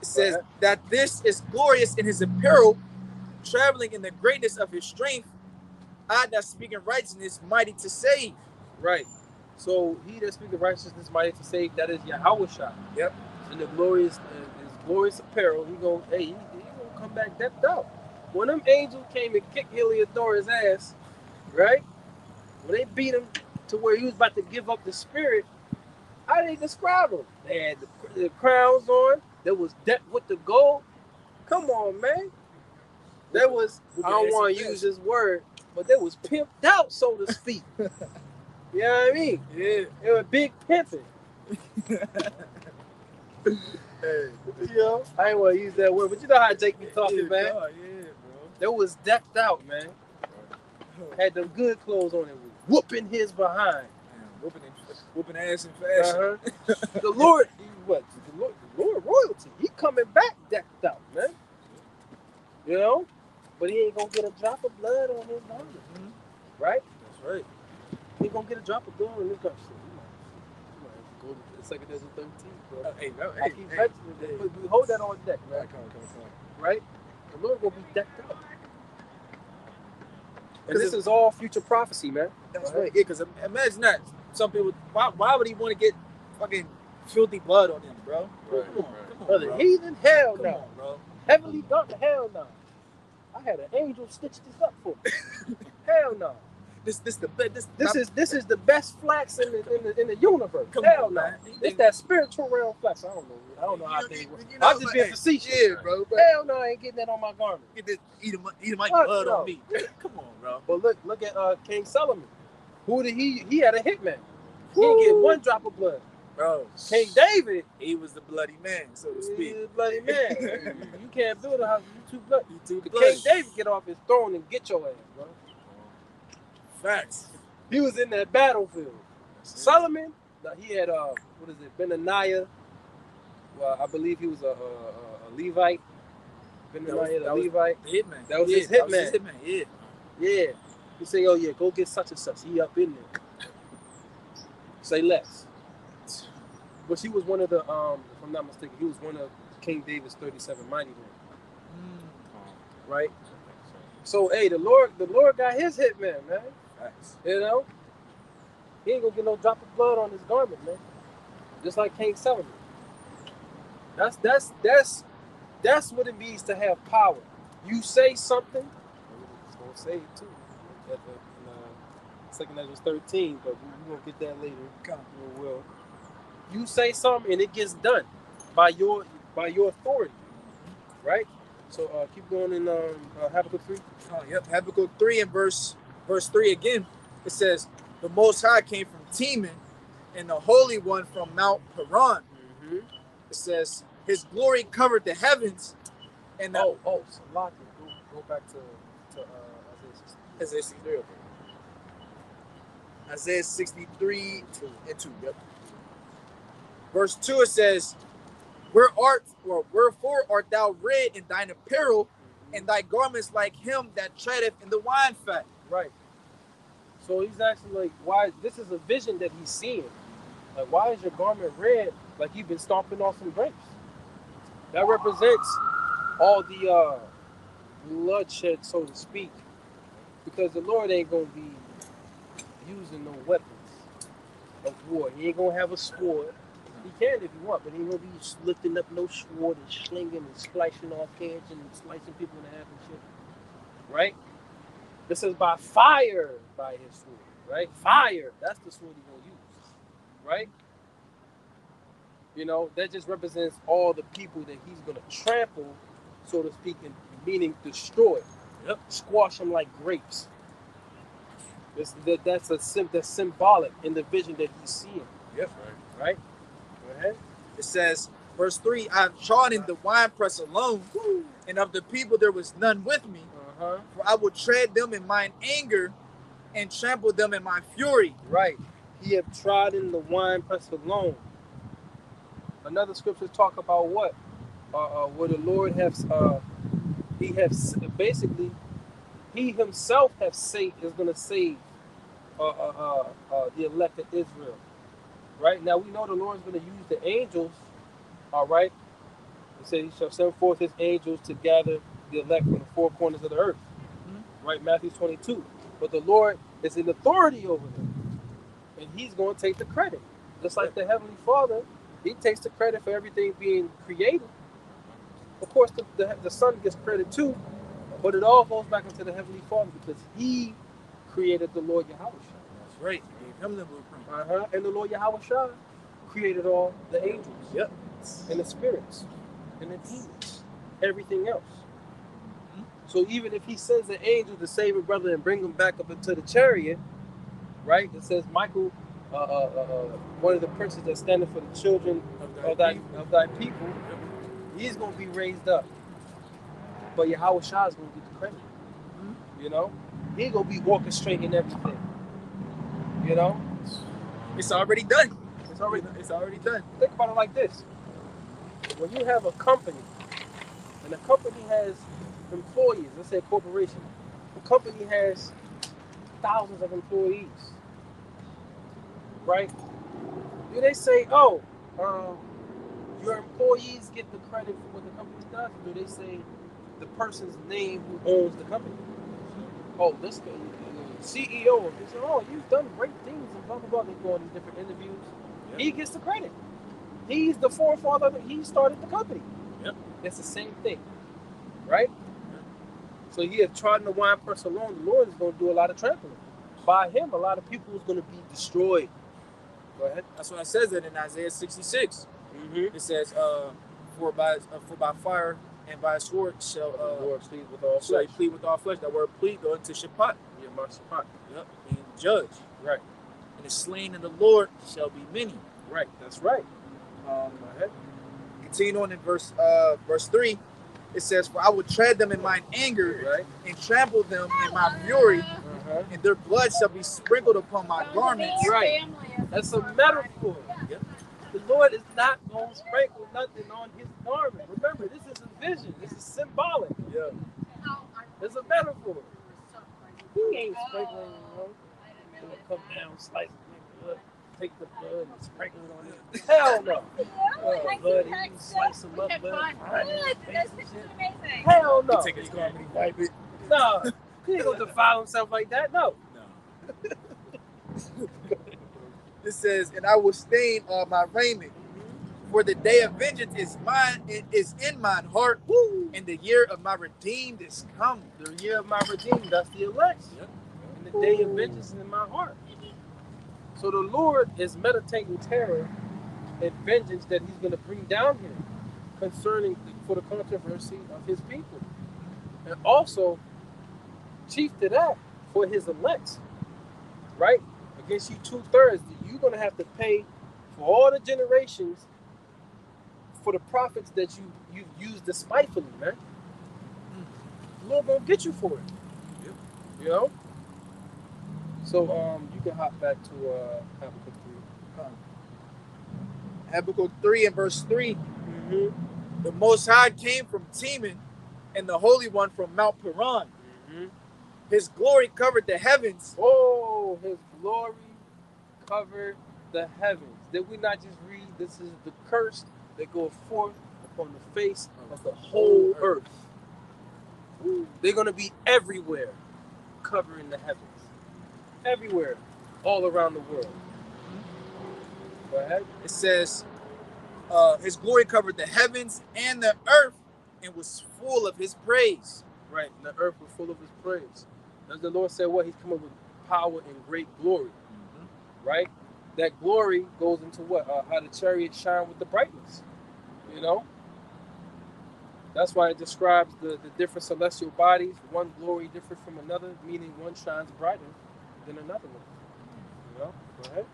It says that this is glorious in his apparel, traveling in the greatness of his strength. I that speak in righteousness, mighty to save. Right. So he that speaks righteousness, mighty to save, that is Yahushua. Yep. In the glorious, his glorious apparel, he gonna come back decked out. When them angels came and kicked Heliodor's ass, right? When they beat him to where he was about to give up the spirit, how did they describe him? They had the crowns on. There was decked with the gold. Come on, man. There was, I don't want to use this word, but they was pimped out, so to speak. You know what I mean? Yeah. They were big pimping. Hey. You know, I ain't want to use that word, but you know how Jake be talking, man. God, yeah, bro. They was decked out, man. Had them good clothes on and whooping his behind. Whooping ass in fashion. The Lord, the Lord royalty. He coming back decked out, man. You know, but he ain't gonna get a drop of blood on his garment, right? That's right. He ain't gonna get a drop of blood on his garment. You might go to the 2nd Ezra 13, bro. I keep mentioning that, but we hold that on deck, man. Right? The Lord gonna be decked out. And this is all future prophecy, man. That's right. Yeah, because imagine that. Some people, why would he want to get fucking filthy blood on him, bro? Right, Come on, brother. bro. Heathen, hell Come no. on, bro. Heavenly dark, hell no. I had an angel stitch this up for me. Hell no. This is the best flax in the universe. Hell no. It's that spiritual realm flax. I don't know how things work. I'm just being facetious. Yeah, bro. Hell no, I ain't getting that on my garment. Get this Edomite blood on me. Come on, bro. But look at King Solomon. Who did he had a hitman. He didn't get one drop of blood. Bro, King David, he was the bloody man, so to speak. He was the bloody man. You can't build a house. You too bloody. too bloody. King David get off his throne and get your ass, bro. Facts. He was in that battlefield. Solomon, he had Benaniah. Well, I believe he was a Levite. Benaniah, the Levite. Hitman. That was his hitman. Yeah. He say, "Oh yeah, go get such and such. He up in there." Say less. But he was one of the, if I'm not mistaken, he was one of King David's 37 mighty men. Right? So, hey, the Lord got his hitman, man. Nice. You know? He ain't gonna get no drop of blood on his garment, man. Just like King Solomon. That's what it means to have power. You say something, it's gonna say it too. In 2nd Ezra 13, but we're gonna get that later. We will. You say something and it gets done by your authority, right? So keep going in Habakkuk 3. Yep, Habakkuk 3 and verse 3 again. It says, the Most High came from Teman, and the Holy One from Mount Paran. Mm-hmm. It says, his glory covered the heavens. And so Salaki, go back to Isaiah 63. Isaiah 63, okay. Isaiah 63 and 2, yep. Verse 2, it says, wherefore art thou red in thine apparel, and thy garments like him that treadeth in the wine fat? Right. So he's actually like, why? This is a vision that he's seeing. Like, why is your garment red? Like you've been stomping on some grapes. That represents all the bloodshed, so to speak, because the Lord ain't gonna be using no weapons of war. He ain't gonna have a sword. He can if he want, but he ain't gonna be lifting up no sword and slinging and slicing off heads and slicing people in half and shit. Right? This is by fire by his sword. Right? Fire. That's the sword he's gonna use. Right? You know, that just represents all the people that he's gonna trample, so to speak, and meaning destroy. Yep. Squash them like grapes. That's symbolic in the vision that he's seeing. Yep. Right? Go ahead. It says, verse 3, I have trodden the winepress alone, and of the people there was none with me. For I will tread them in mine anger and trample them in my fury. Right. He have trodden the winepress alone. Another scripture talk about what? Where the Lord has, he has basically, he himself has saved, is going to save the elect of Israel. Right? Now we know the Lord is going to use the angels. All right? He said he shall send forth his angels to gather the elect from the four corners of the earth. Mm-hmm. Right? Matthew 22. But the Lord is in authority over them. And he's going to take the credit. Just like the Heavenly Father, he takes the credit for everything being created. Of course, the Son gets credit too, but it all goes back into the Heavenly Father because he created the Lord Yahweh. That's right. He gave him the blueprint. And the Lord Yahweh created all the angels. Yep. And the spirits. And the demons. Everything else. Mm-hmm. So even if he sends an angel to save a brother and bring him back up into the chariot, right? It says Michael, one of the princes that's standing for the children of thy people, he's going to be raised up. But Yahweh Shah is going to get the credit. Mm-hmm. You know? He's going to be orchestrating everything. You know? It's already done. It's already done. Think about it like this. When you have a company, and a company has employees, let's say a corporation, the company has thousands of employees, right? Do they say, your employees get the credit for what the company does? Or do they say the person's name who owns the company? Oh, this guy, CEO of this, you've done great things and blah, blah, blah. They go on these different interviews. Yep. He gets the credit. He's the forefather. He started the company. Yep. It's the same thing, right? Yep. So he had trodden the winepress alone. The Lord is going to do a lot of trampling. By him, a lot of people is going to be destroyed. Go ahead. That's what it says that in Isaiah 66. Mm-hmm. It says, for by fire and by sword shall the Lord plead with all flesh. Plead with all flesh. That word plead going to Shaphat. Yeah, my Shaphat. Yep. Being judge. Right. And the slain in the Lord shall be many. Right. That's right. Go ahead. Continue on in verse 3. It says, for I will tread them in mine anger, right, and trample them in my fury, and their blood shall be sprinkled upon my garments. Right. That's a metaphor. Yep. The Lord is not going to sprinkle nothing on his garment. Remember, this is a vision. This is symbolic. Yeah. It's a metaphor. He ain't sprinkling, He'll come down, slice the blood, take the blood and sprinkle it on it. Hell no. Blood, he slice him up, blood. Hell no. Take his garment and wipe it. No. He ain't going to defile himself like that. No. It says, and I will stain all my raiment, for the day of vengeance is mine. It is in mine heart. Woo. And the year of my redeemed is come. The year of my redeemed, that's the elect. Yep. And the day of vengeance is in my heart. So the Lord is meditating terror and vengeance that he's going to bring down here concerning for the controversy of his people. And also, chief to that, for his elect, right? Against you 2/3, you're gonna have to pay for all the generations for the profits that you used despitefully, man. The Lord gonna get you for it. Yep. You know. So you can hop back to Habakkuk 3. Habakkuk 3 and verse 3. Mm-hmm. The Most High came from Teman, and the Holy One from Mount Paran. Mm-hmm. His glory covered the heavens. Oh, his glory covered the heavens. Did we not just read, this is the curse that goes forth upon the face of the whole earth? They're going to be everywhere, covering the heavens. Everywhere, all around the world. Go ahead. It says, his glory covered the heavens and the earth and was full of his praise. Right, and the earth was full of his praise. As the Lord said, what? He's come up with power and great glory. Mm-hmm. Right? That glory goes into what? How the chariots shine with the brightness. You know? That's why it describes the different celestial bodies. One glory different from another, meaning one shines brighter than another one. You know? Go ahead.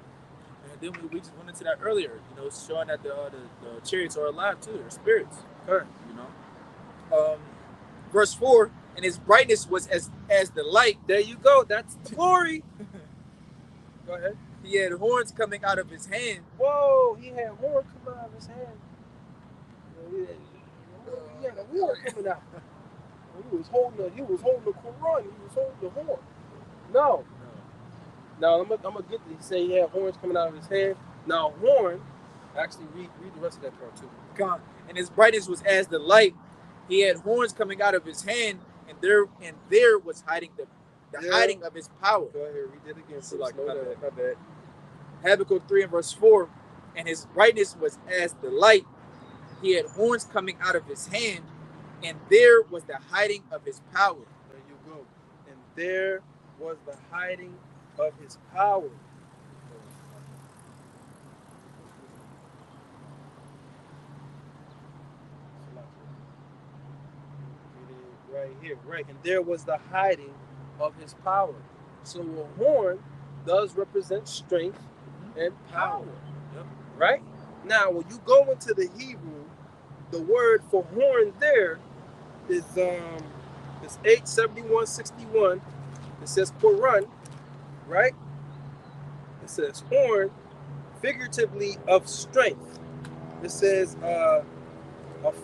And then we just went into that earlier, you know, showing that the chariots are alive too, they're spirits. Correct. You know? Verse 4, and his brightness was as the light. There you go. That's glory. Go ahead. He had horns coming out of his hand. Whoa, he had horns coming out of his hand. He had a horn coming out. He was holding the Quran. He was holding the horn. No. Now I'm gonna get this. He said he had horns coming out of his hand. Now horn, actually read the rest of that part too. God. And his brightness was as the light. He had horns coming out of his hand, and there was hiding the hiding of his power. Go ahead, read it again. So my bad. Habakkuk 3 and verse 4, and his brightness was as the light. He had horns coming out of his hand, and there was the hiding of his power. There you go. And there was the hiding of his power. Right here, right. And there was the hiding of his power. So a horn does represent strength and power. Yep. Right? Now, when you go into the Hebrew, the word for horn there is 87161. It says Quran, right? It says horn, figuratively of strength. It says a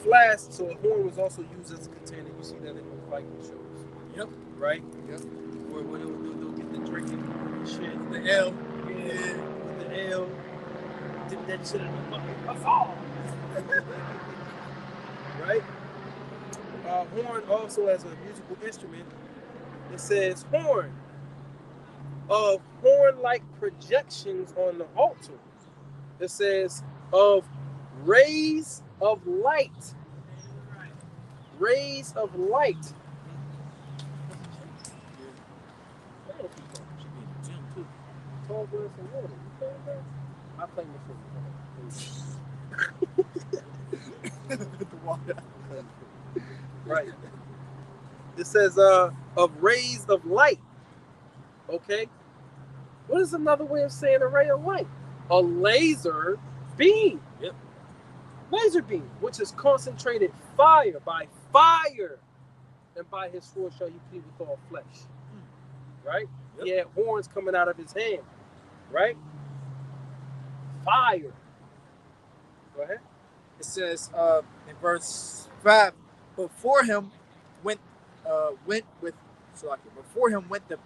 flask, so a horn was also used as a container. You see that in the Viking shows. Yep. Right? Yep. Where they'll get the drinking shit. The L. Yeah. The L. Dip that shit in the bucket. That's all. Right? Horn also as a musical instrument. It says horn of horn-like projections on the altar. It says of rays of light. Rays of light. Tall grass and water. You playing that? I play the water. Right. It says of rays of light. Okay. What is another way of saying a ray of light? A laser beam. Yep. Laser beam, which is concentrated fire. By fire, and by his sword shall you plead with all flesh. Right? Yep. He had horns coming out of his hand. Right? Fire. Go ahead. It says in verse 5, before him went the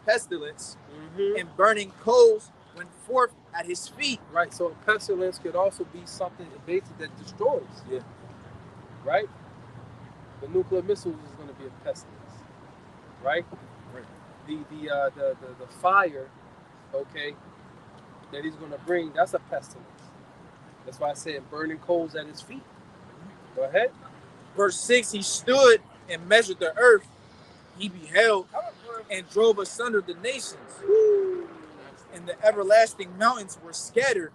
pestilence, and burning coals went forth at his feet. Right. So a pestilence could also be something basically that destroys. Yeah. Right? The nuclear missiles is going to be a pestilence. Right? The fire, okay, that he's going to bring, that's a pestilence. That's why I said burning coals at his feet. Go ahead. Verse 6, he stood and measured the earth. He beheld and drove asunder the nations. And the everlasting mountains were scattered.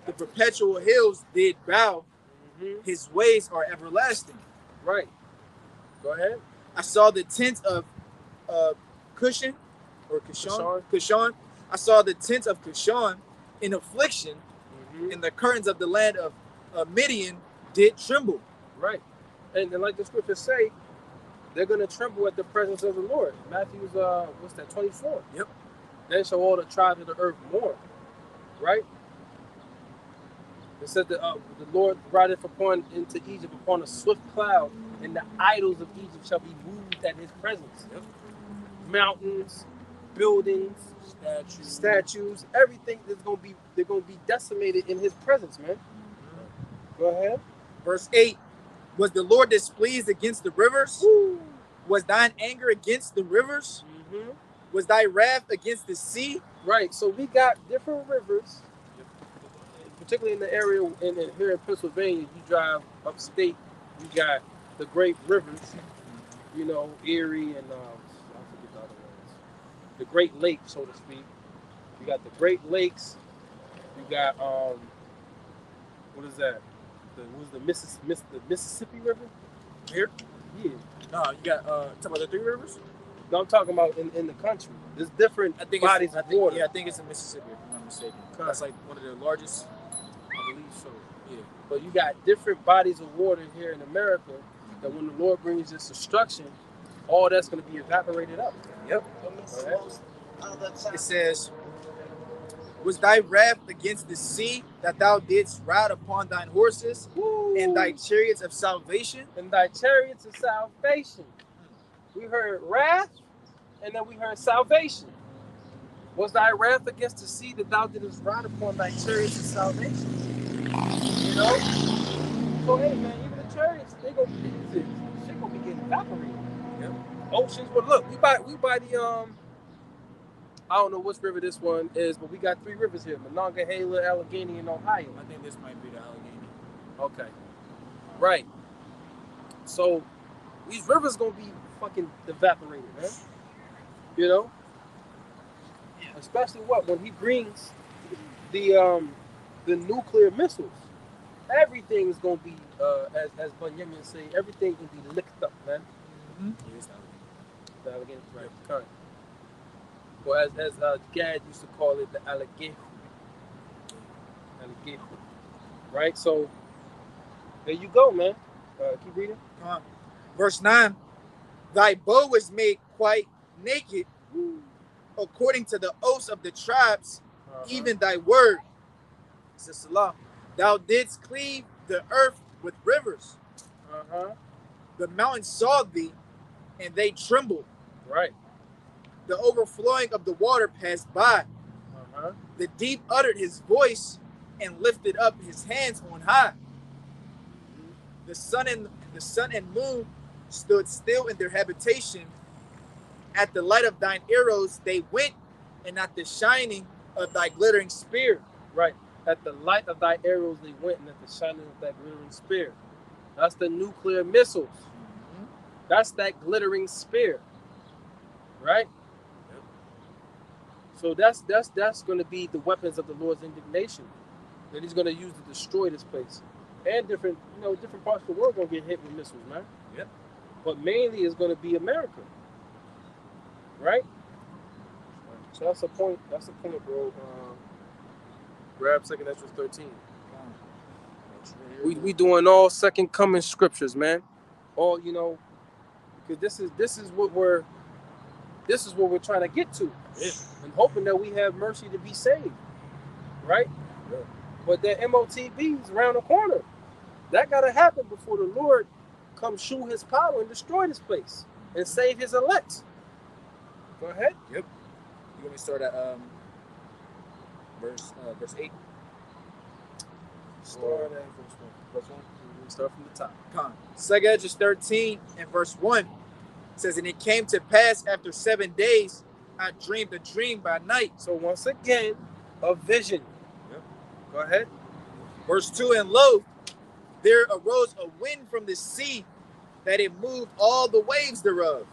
The perpetual hills did bow. His ways are everlasting. Right. Go ahead. I saw the tent of Cushan. I saw the tent of Cushan in affliction, Mm-hmm. and the curtains of the land of Midian did tremble. Right. And like the scriptures say, they're going to tremble at the presence of the Lord. Matthew's, 24? Yep. Then shall all the tribes of the earth mourn. Right? It says that the Lord rideth upon into Egypt upon a swift cloud, and the idols of Egypt shall be moved at his presence. Yep. Mountains, buildings, statues, everything they're gonna be decimated in his presence, man. Mm-hmm. Go ahead. Verse 8. Was the Lord displeased against the rivers? Woo. Was thine anger against the rivers? Mm-hmm. Was thy wrath against the sea? Right. So we got different rivers, particularly in the area here in Pennsylvania. You drive upstate, you got the great rivers, Erie and I forget the other ones. The Great Lake, so to speak. You got the Great Lakes. You got what is that? The Mississippi River? Here? Yeah. No, you got talking about the three rivers? No, I'm talking about in the country. There's different bodies of water. Yeah, I think it's in Mississippi, if I'm not mistaken. That's like one of the largest. I believe so. Yeah. But you got different bodies of water here in America that when the Lord brings this destruction, all that's going to be evaporated up. Yep. Right. It says, was thy wrath against the sea that thou didst ride upon thine horses, and thy chariots of salvation? And thy chariots of salvation. We heard wrath, and then we heard salvation. Was thy wrath against the sea that thou didst ride upon thy chariots of salvation? So hey man, even the chariots, shit gonna be getting evaporated. Yep. Oceans, well look, we by the I don't know which river this one is, but we got 3 rivers here: Monongahela, Allegheny, and Ohio. I think this might be the Allegheny. Okay. Right. So these rivers gonna be fucking evaporated, man. Yeah. Especially when he brings the nuclear missiles. Everything's gonna be as Bunyamin say, everything will be licked up, man. Mm-hmm. The Allegheny, right? Correct. Or as Gad used to call it, the Allegheny. Right? So there you go, man. Keep reading. Verse 9. Thy bow was made quite naked, according to the oaths of the tribes, even thy word. Says Allah. Thou didst cleave the earth with rivers. The mountains saw thee, and they trembled. Right. The overflowing of the water passed by. The deep uttered his voice and lifted up his hands on high. The sun and moon stood still in their habitation. At the light of thine arrows they went, and at the shining of thy glittering spear. Right. At the light of thy arrows they went, and at the shining of thy glittering spear. That's the nuclear missiles. That's that glittering spear. Right? Yep. So that's going to be the weapons of the Lord's indignation that he's going to use to destroy this place. And different parts of the world going to get hit with missiles, man. Yep. But mainly it's going to be America. Right? So that's the point. That's the point, bro. Grab 2 Ezra 13. We doing all second coming scriptures, man. All because this is what we're trying to get to, and hoping that we have mercy to be saved, right? Yeah. But that MOTB is around the corner. That gotta happen before the Lord comes show His power and destroy this place and save His elect. Go ahead. Yep. You want me to start at verse 8? Start at verse 1. We start from the top. 2 Ezra 13 and verse 1 it says, and it came to pass after 7 days, I dreamed a dream by night. So once again, a vision. Yep. Go ahead. Verse 2, and lo, there arose a wind from the sea, that it moved all the waves thereof.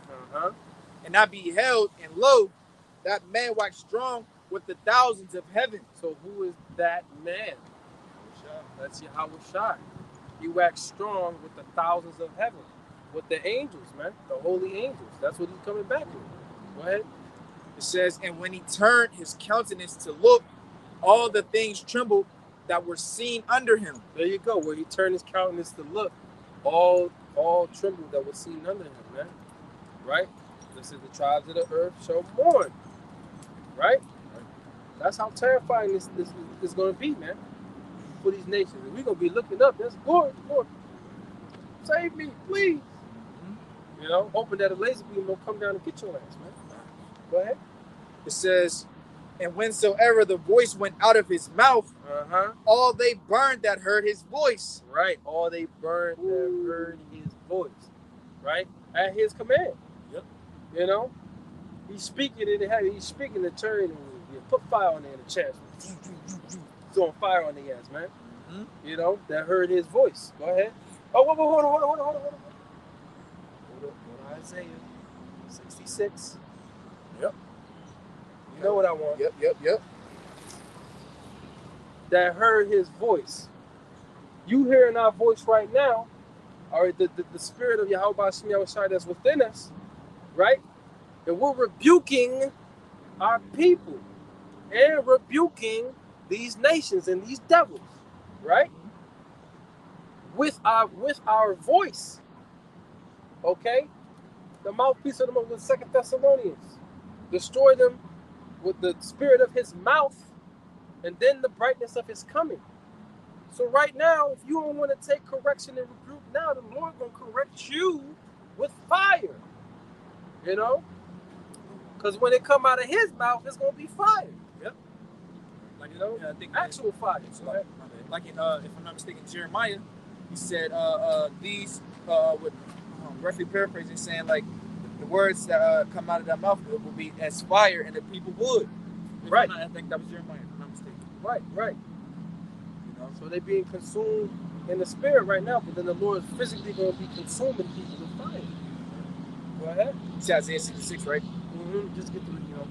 And I beheld, and lo, that man waxed strong with the thousands of heaven. So who is that man? That's Yahushua. He waxed strong with the thousands of heaven, with the angels, man, the holy angels. That's what he's coming back with. Go ahead. It says, and when he turned his countenance to look, all the things trembled that were seen under him. There you go. Where he turned his countenance to look, all trembled that was seen under him, man. Right? This is the tribes of the earth shall mourn. Right? That's how terrifying this is going to be, man. For these nations. And we're going to be looking up. That's Lord, save me, please. You know, hoping that a laser beam will come down and get your ass, man. Go ahead. It says, and whensoever the voice went out of his mouth, all they burned that heard his voice. Right. All they burned that heard his voice. Right? At his command. Yep. You know? He's speaking to turn and put fire on their chest. Throwing fire on their ass, man. Mm-hmm. You know, that heard his voice. Go ahead. Oh, hold on. Hold on. Isaiah 66. Yep. You know what I want. Yep. That heard his voice. You hearing our voice right now, or the spirit of Yahweh Shai that's within us, right? And we're rebuking our people and rebuking these nations and these devils, right? With our voice. Okay? The mouthpiece of them with 2 Thessalonians. Destroy them with the spirit of his mouth and then the brightness of his coming. So right now, if you don't want to take correction and rebuke now, the Lord going to correct you with fire. You know? Because when it come out of his mouth, it's going to be fire. Yep. Like, you know, I think actual fire. So like in, if I'm not mistaken, Jeremiah, he said these, with roughly paraphrasing, saying like the words that come out of their mouth will be as fire and the people would. Right. I think that was Jeremiah, if I'm not mistaken. Right. You know, so they're being consumed in the spirit right now, but then the Lord is physically going to be consuming people with fire. Go ahead. It's Isaiah 66, right? Mm-hmm. Just get to it, you know,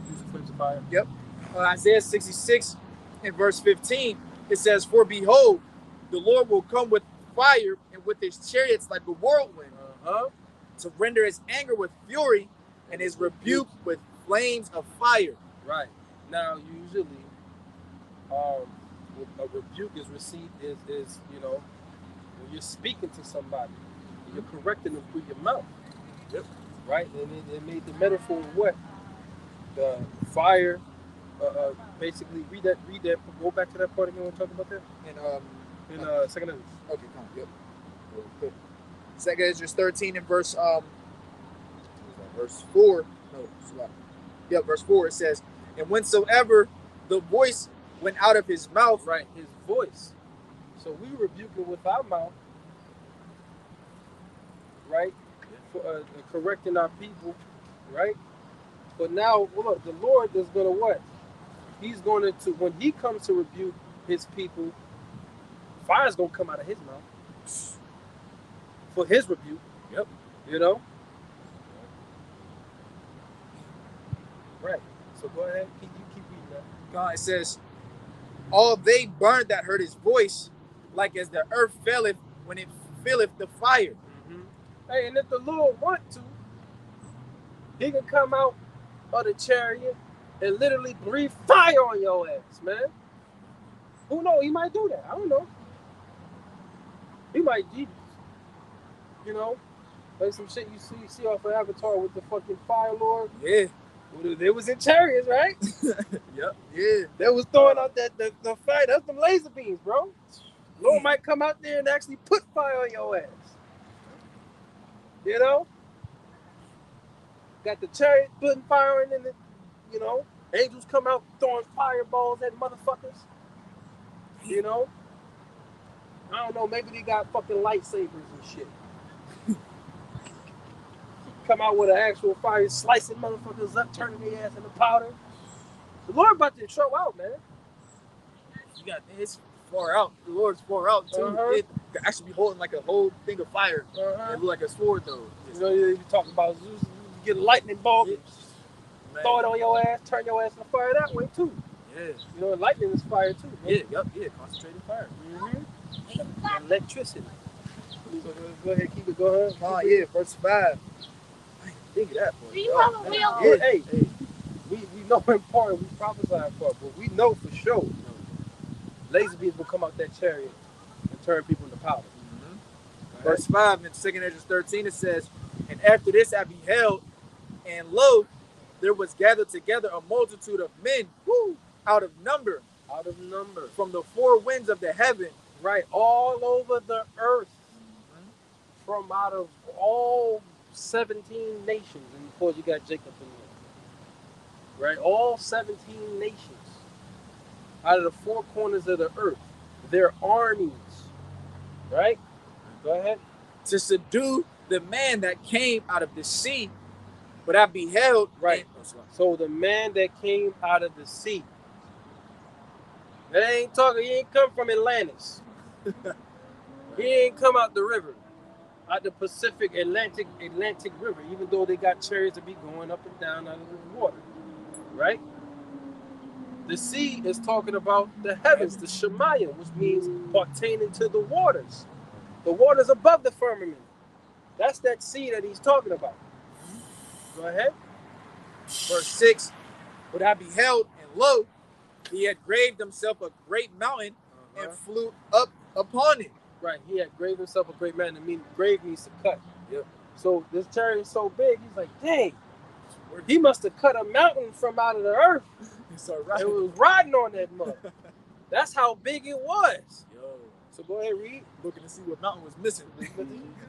use the flames of fire. Yep. Isaiah 66 in verse 15, it says, "For behold, the Lord will come with fire and with his chariots like a whirlwind, to render his anger with fury and his rebuke with flames of fire." Right. Now, usually, a rebuke is received is you know, when you're speaking to somebody, you're correcting them through your mouth. Yep. Right? And it made the metaphor of what? The fire. Basically, read that. Go back to that part again. We're talking about that. In second Ezra. Okay, come on. Yep. Good. Second Ezra 13 and verse 4. No, yeah, verse 4. It says, "And whensoever the voice went out of his mouth," right, his voice. So we rebuke it with our mouth, right? For correcting our people, right? But now, look, the Lord is going to what? He's going to, when he comes to rebuke his people, fire's going to come out of his mouth for his rebuke. Yep. You know? Right. So go ahead. Keep reading that. God, it says, "All they burned that heard his voice, like as the earth faileth when it filleth the fire." Mm-hmm. Hey, and if the Lord want to, he can come out of the chariot and literally breathe fire on your ass, man. Who knows? He might do that. I don't know. He might, you know, like some shit you see off of Avatar with the fucking Fire Lord. Yeah. Well, they was in chariots, right? Yep. Yeah. They was throwing out the fire. That's them laser beams, bro. Lord might come out there and actually put fire on your ass. You know? Got the chariot putting fire in it, you know? Angels come out throwing fireballs at motherfuckers. You know? I don't know, maybe they got fucking lightsabers and shit. Come out with an actual fire, slicing motherfuckers up, turning their ass into powder. The Lord about to show out, man. It's far out. The Lord's far out too. It could actually be holding like a whole thing of fire. It look like a sword though. You know, you talking about Zeus, you get a lightning bolt, throw it on your ass, turn your ass on fire that way too. Yeah. You know, lightning is fire too. Man. Yeah, concentrated fire. Mm-hmm. Electricity. So go ahead, keep it going. Oh yeah, verse 5. I didn't think of that. Do you have a wheel? Yeah, hey, we know in part, we prophesy in part, but we know for sure laser beams will come out that chariot and turn people into powder. Verse 5 in 2 Ezra 13, it says, and after this I beheld, and lo, there was gathered together a multitude of men, out of number, from the four winds of the heaven, right, all over the earth, from out of all 17 nations, and of course you got Jacob in there, right? All 17 nations, out of the four corners of the earth, their armies, right? Go ahead. To subdue the man that came out of the sea, but I beheld. Right. So the man that came out of the sea. That ain't talking. He ain't come from Atlantis. He ain't come out the river, out the Pacific Atlantic River. Even though they got chariots to be going up and down out of the water, right? The sea is talking about the heavens, the Shemayim, which means pertaining to the waters. The waters above the firmament. That's that sea that he's talking about. Go ahead. Verse 6, but I beheld, and lo, he had graved himself a great mountain and flew up upon it. Right, he had graved himself a great mountain. I mean, grave means to cut. Yep. So this chariot is so big, he's like, dang, he must have cut a mountain from out of the earth. It was riding on that mud. That's how big it was. Yo. So go ahead, read. Looking to see what mountain was missing.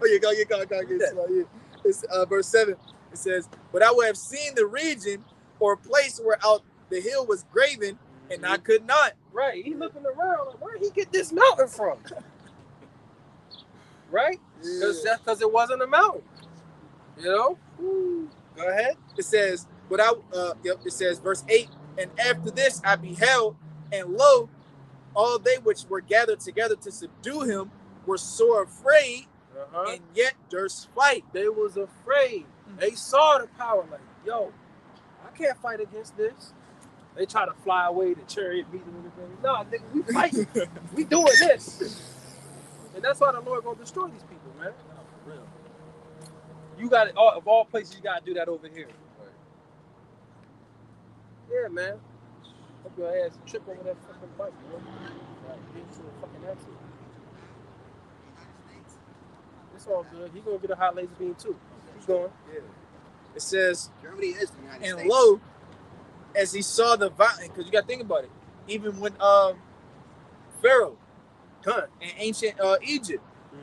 Oh, you go. It's verse 7. It says, but I would have seen the region or place where out the hill was graven, and I could not. Right, he looking around like, where did he get this mountain from? Right? Because it wasn't a mountain. You know? Go ahead. It says, it says, verse 8, and after this I beheld, and lo, all they which were gathered together to subdue him were sore afraid, and yet durst fight. They was afraid. They saw the power, like, yo, I can't fight against this. They try to fly away, the chariot beat them and everything. No, nigga, we fighting. We doing this. And that's why the Lord gonna destroy these people, man. For real. You got it. Of all places, you gotta do that over here. Right. Yeah, man. Hope your ass trip over that fucking bike, bro. Like, get into a fucking accident. It's all good. He gonna get a hot laser beam too. Keep going. Yeah. It says, Germany is the United States. And lo, as he saw the violence, because you got to think about it. Even when Pharaoh in ancient Egypt,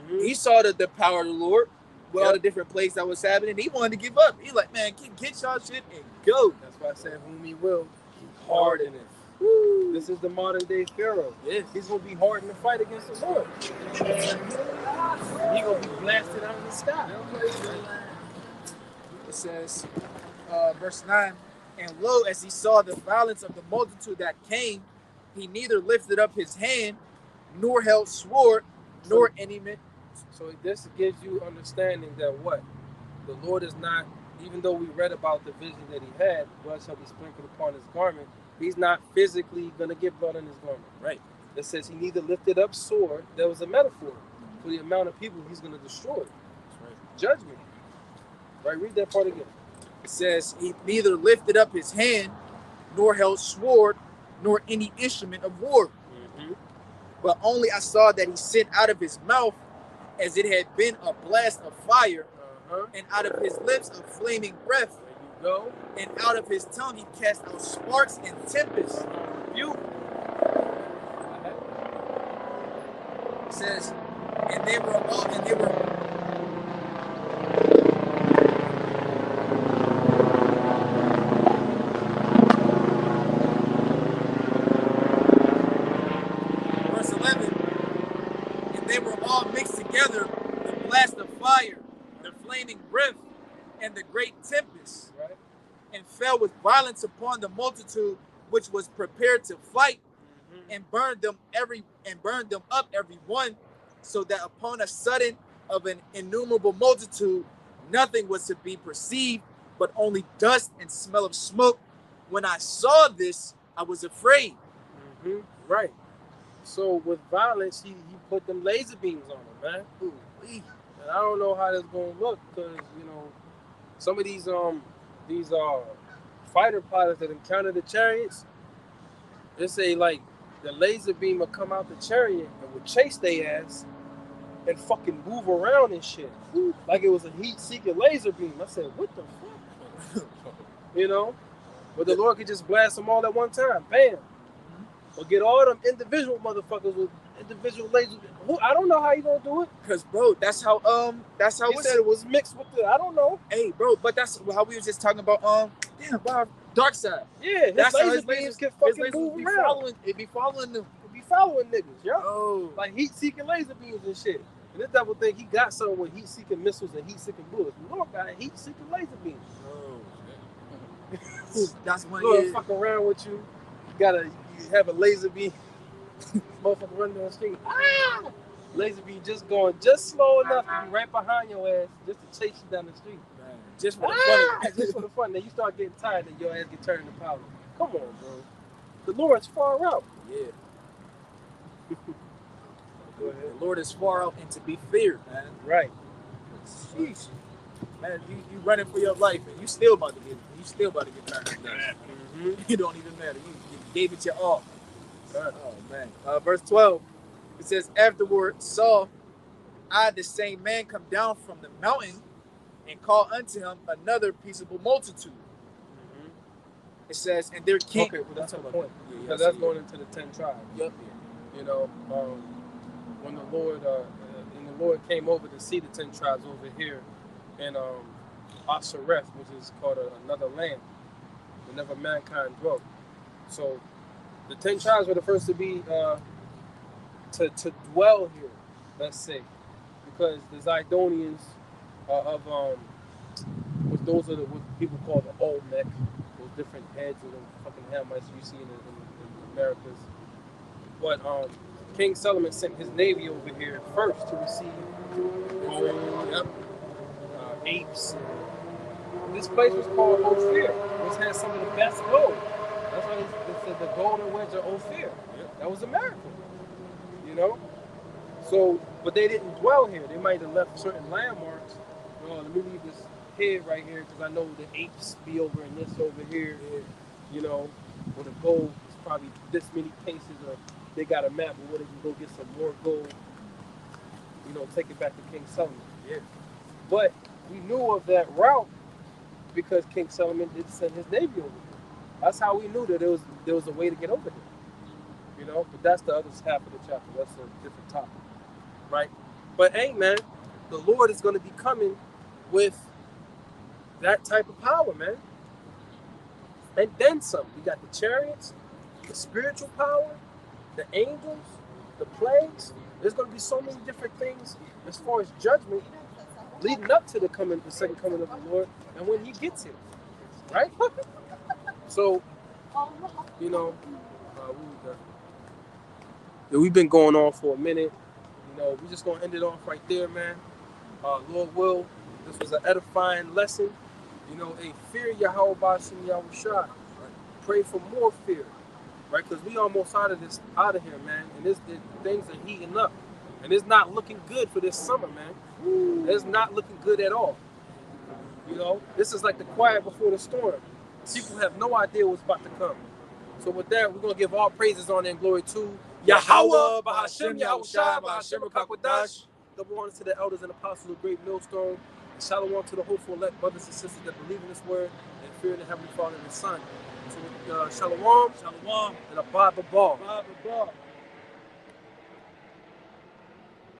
he saw the power of the Lord with all the different places that was happening. He wanted to give up. He like, man, get y'all shit and go. That's why I said, whom he will, he harden it. Woo. This is the modern day Pharaoh. Yeah. He's gonna be hardened to fight against the Lord. He gonna be blasted out of the sky. It says, verse 9, and lo, as he saw the violence of the multitude that came, he neither lifted up his hand, nor held sword, nor any man. So this gives you understanding that what? The Lord is not, even though we read about the vision that he had, blood shall be sprinkled upon his garment, he's not physically going to get blood on his garment. Right. It says he neither lifted up sword. That was a metaphor for the amount of people he's going to destroy. That's right. Judgment. Right, read that part again. It says he neither lifted up his hand, nor held sword, nor any instrument of war. But only I saw that he sent out of his mouth as it had been a blast of fire, and out of his lips a flaming breath. There you go. And out of his tongue he cast out sparks and tempests. It says, and they were all mixed together, the blast of fire, the flaming breath, and the great tempest, and fell with violence upon the multitude which was prepared to fight, and burned them up every one, so that upon a sudden of an innumerable multitude nothing was to be perceived, but only dust and smell of smoke. When I saw this, I was afraid. Right. So with violence, he put them laser beams on them, man. And I don't know how that's gonna look, because some of these fighter pilots that encounter the chariots, they say like the laser beam would come out the chariot and would chase their ass and fucking move around and shit. Like it was a heat-seeking laser beam. I said, what the fuck? You know? But the Lord could just blast them all at one time. Bam. Or get all them individual motherfuckers with individual lasers. I don't know how you gonna do it. Cause bro, that's how he said it was mixed with the, I don't know. Hey bro, but that's how we was just talking about damn, wow, dark side. Yeah, that's his how laser beams can fucking move around. It be following them. It be following niggas, yeah. Oh. Like heat-seeking laser beams and shit. And this devil think he got something with heat-seeking missiles and heat-seeking bullets. Lord got heat-seeking laser beams. Oh. That's one. Lord fuck around with you. You have a laser beam. Motherfucker running down the street. Ah! Laser beam just going just slow enough to be right behind your ass just to chase you down the street. Man, just for the fun. Just for the fun. Then you start getting tired and your ass get turned to powder. Come on, bro. The Lord's far out. Yeah. The Lord is far out and to be feared, man. Right. Sheesh. Man, you running for your life and you still about to get turned. Mm-hmm. It don't even matter. You gave it your all. Oh man. Verse 12. It says, afterward saw I the same man come down from the mountain and call unto him another peaceable multitude. Mm-hmm. It says, and there came. Okay, well, that's the point. Because that's going into the 10 tribes. Yep. You know, when the Lord came over to see the 10 tribes over here in Ashereth, which is called another land, whenever mankind dwelt. So the 10 tribes were the first to be to dwell here, let's say, because the Zidonians those are what people call the Olmec, those different heads of the fucking Hamites you see in the Americas. But King Solomon sent his navy over here first to receive gold, apes. This place was called Ophir, which has some of the best gold. That's why they said the golden wedge of Ophir. Yep. That was America. You know? So, but they didn't dwell here. They might have left certain landmarks. Let me leave this here right here because I know the apes be over in this over here. You know, where the gold is probably this many paces, or they got a map where they can go get some more gold. You know, take it back to King Solomon. Yeah. But we knew of that route because King Solomon did send his navy over here. That's how we knew that there was a way to get over here. You know, but that's the other half of the chapter. That's a different topic, right? But hey, man, the Lord is going to be coming with that type of power, man. And then some. We got the chariots, the spiritual power, the angels, the plagues. There's going to be so many different things as far as judgment leading up to the second coming of the Lord, and when He gets here, right? So, you know, we've been going on for a minute. You know, we're just gonna end it off right there, man. Lord will, this was an edifying lesson. You know, fear Yahweh Bashim Yahushua. Right? Pray for more fear, right? Because we almost out of here, man. And the things are heating up, and it's not looking good for this summer, man. It's not looking good at all. You know, this is like the quiet before the storm. People have no idea what's about to come. So with that, we're gonna give all praises on and glory to Yahweh, Bahashem, Yahushua, Bahashem, Rakakwadash. Double honors to the elders and apostles of Great Millstone. And shalom to the hopeful elect brothers and sisters that believe in this word and fear the Heavenly Father and His Son. So shalom, and abad babal.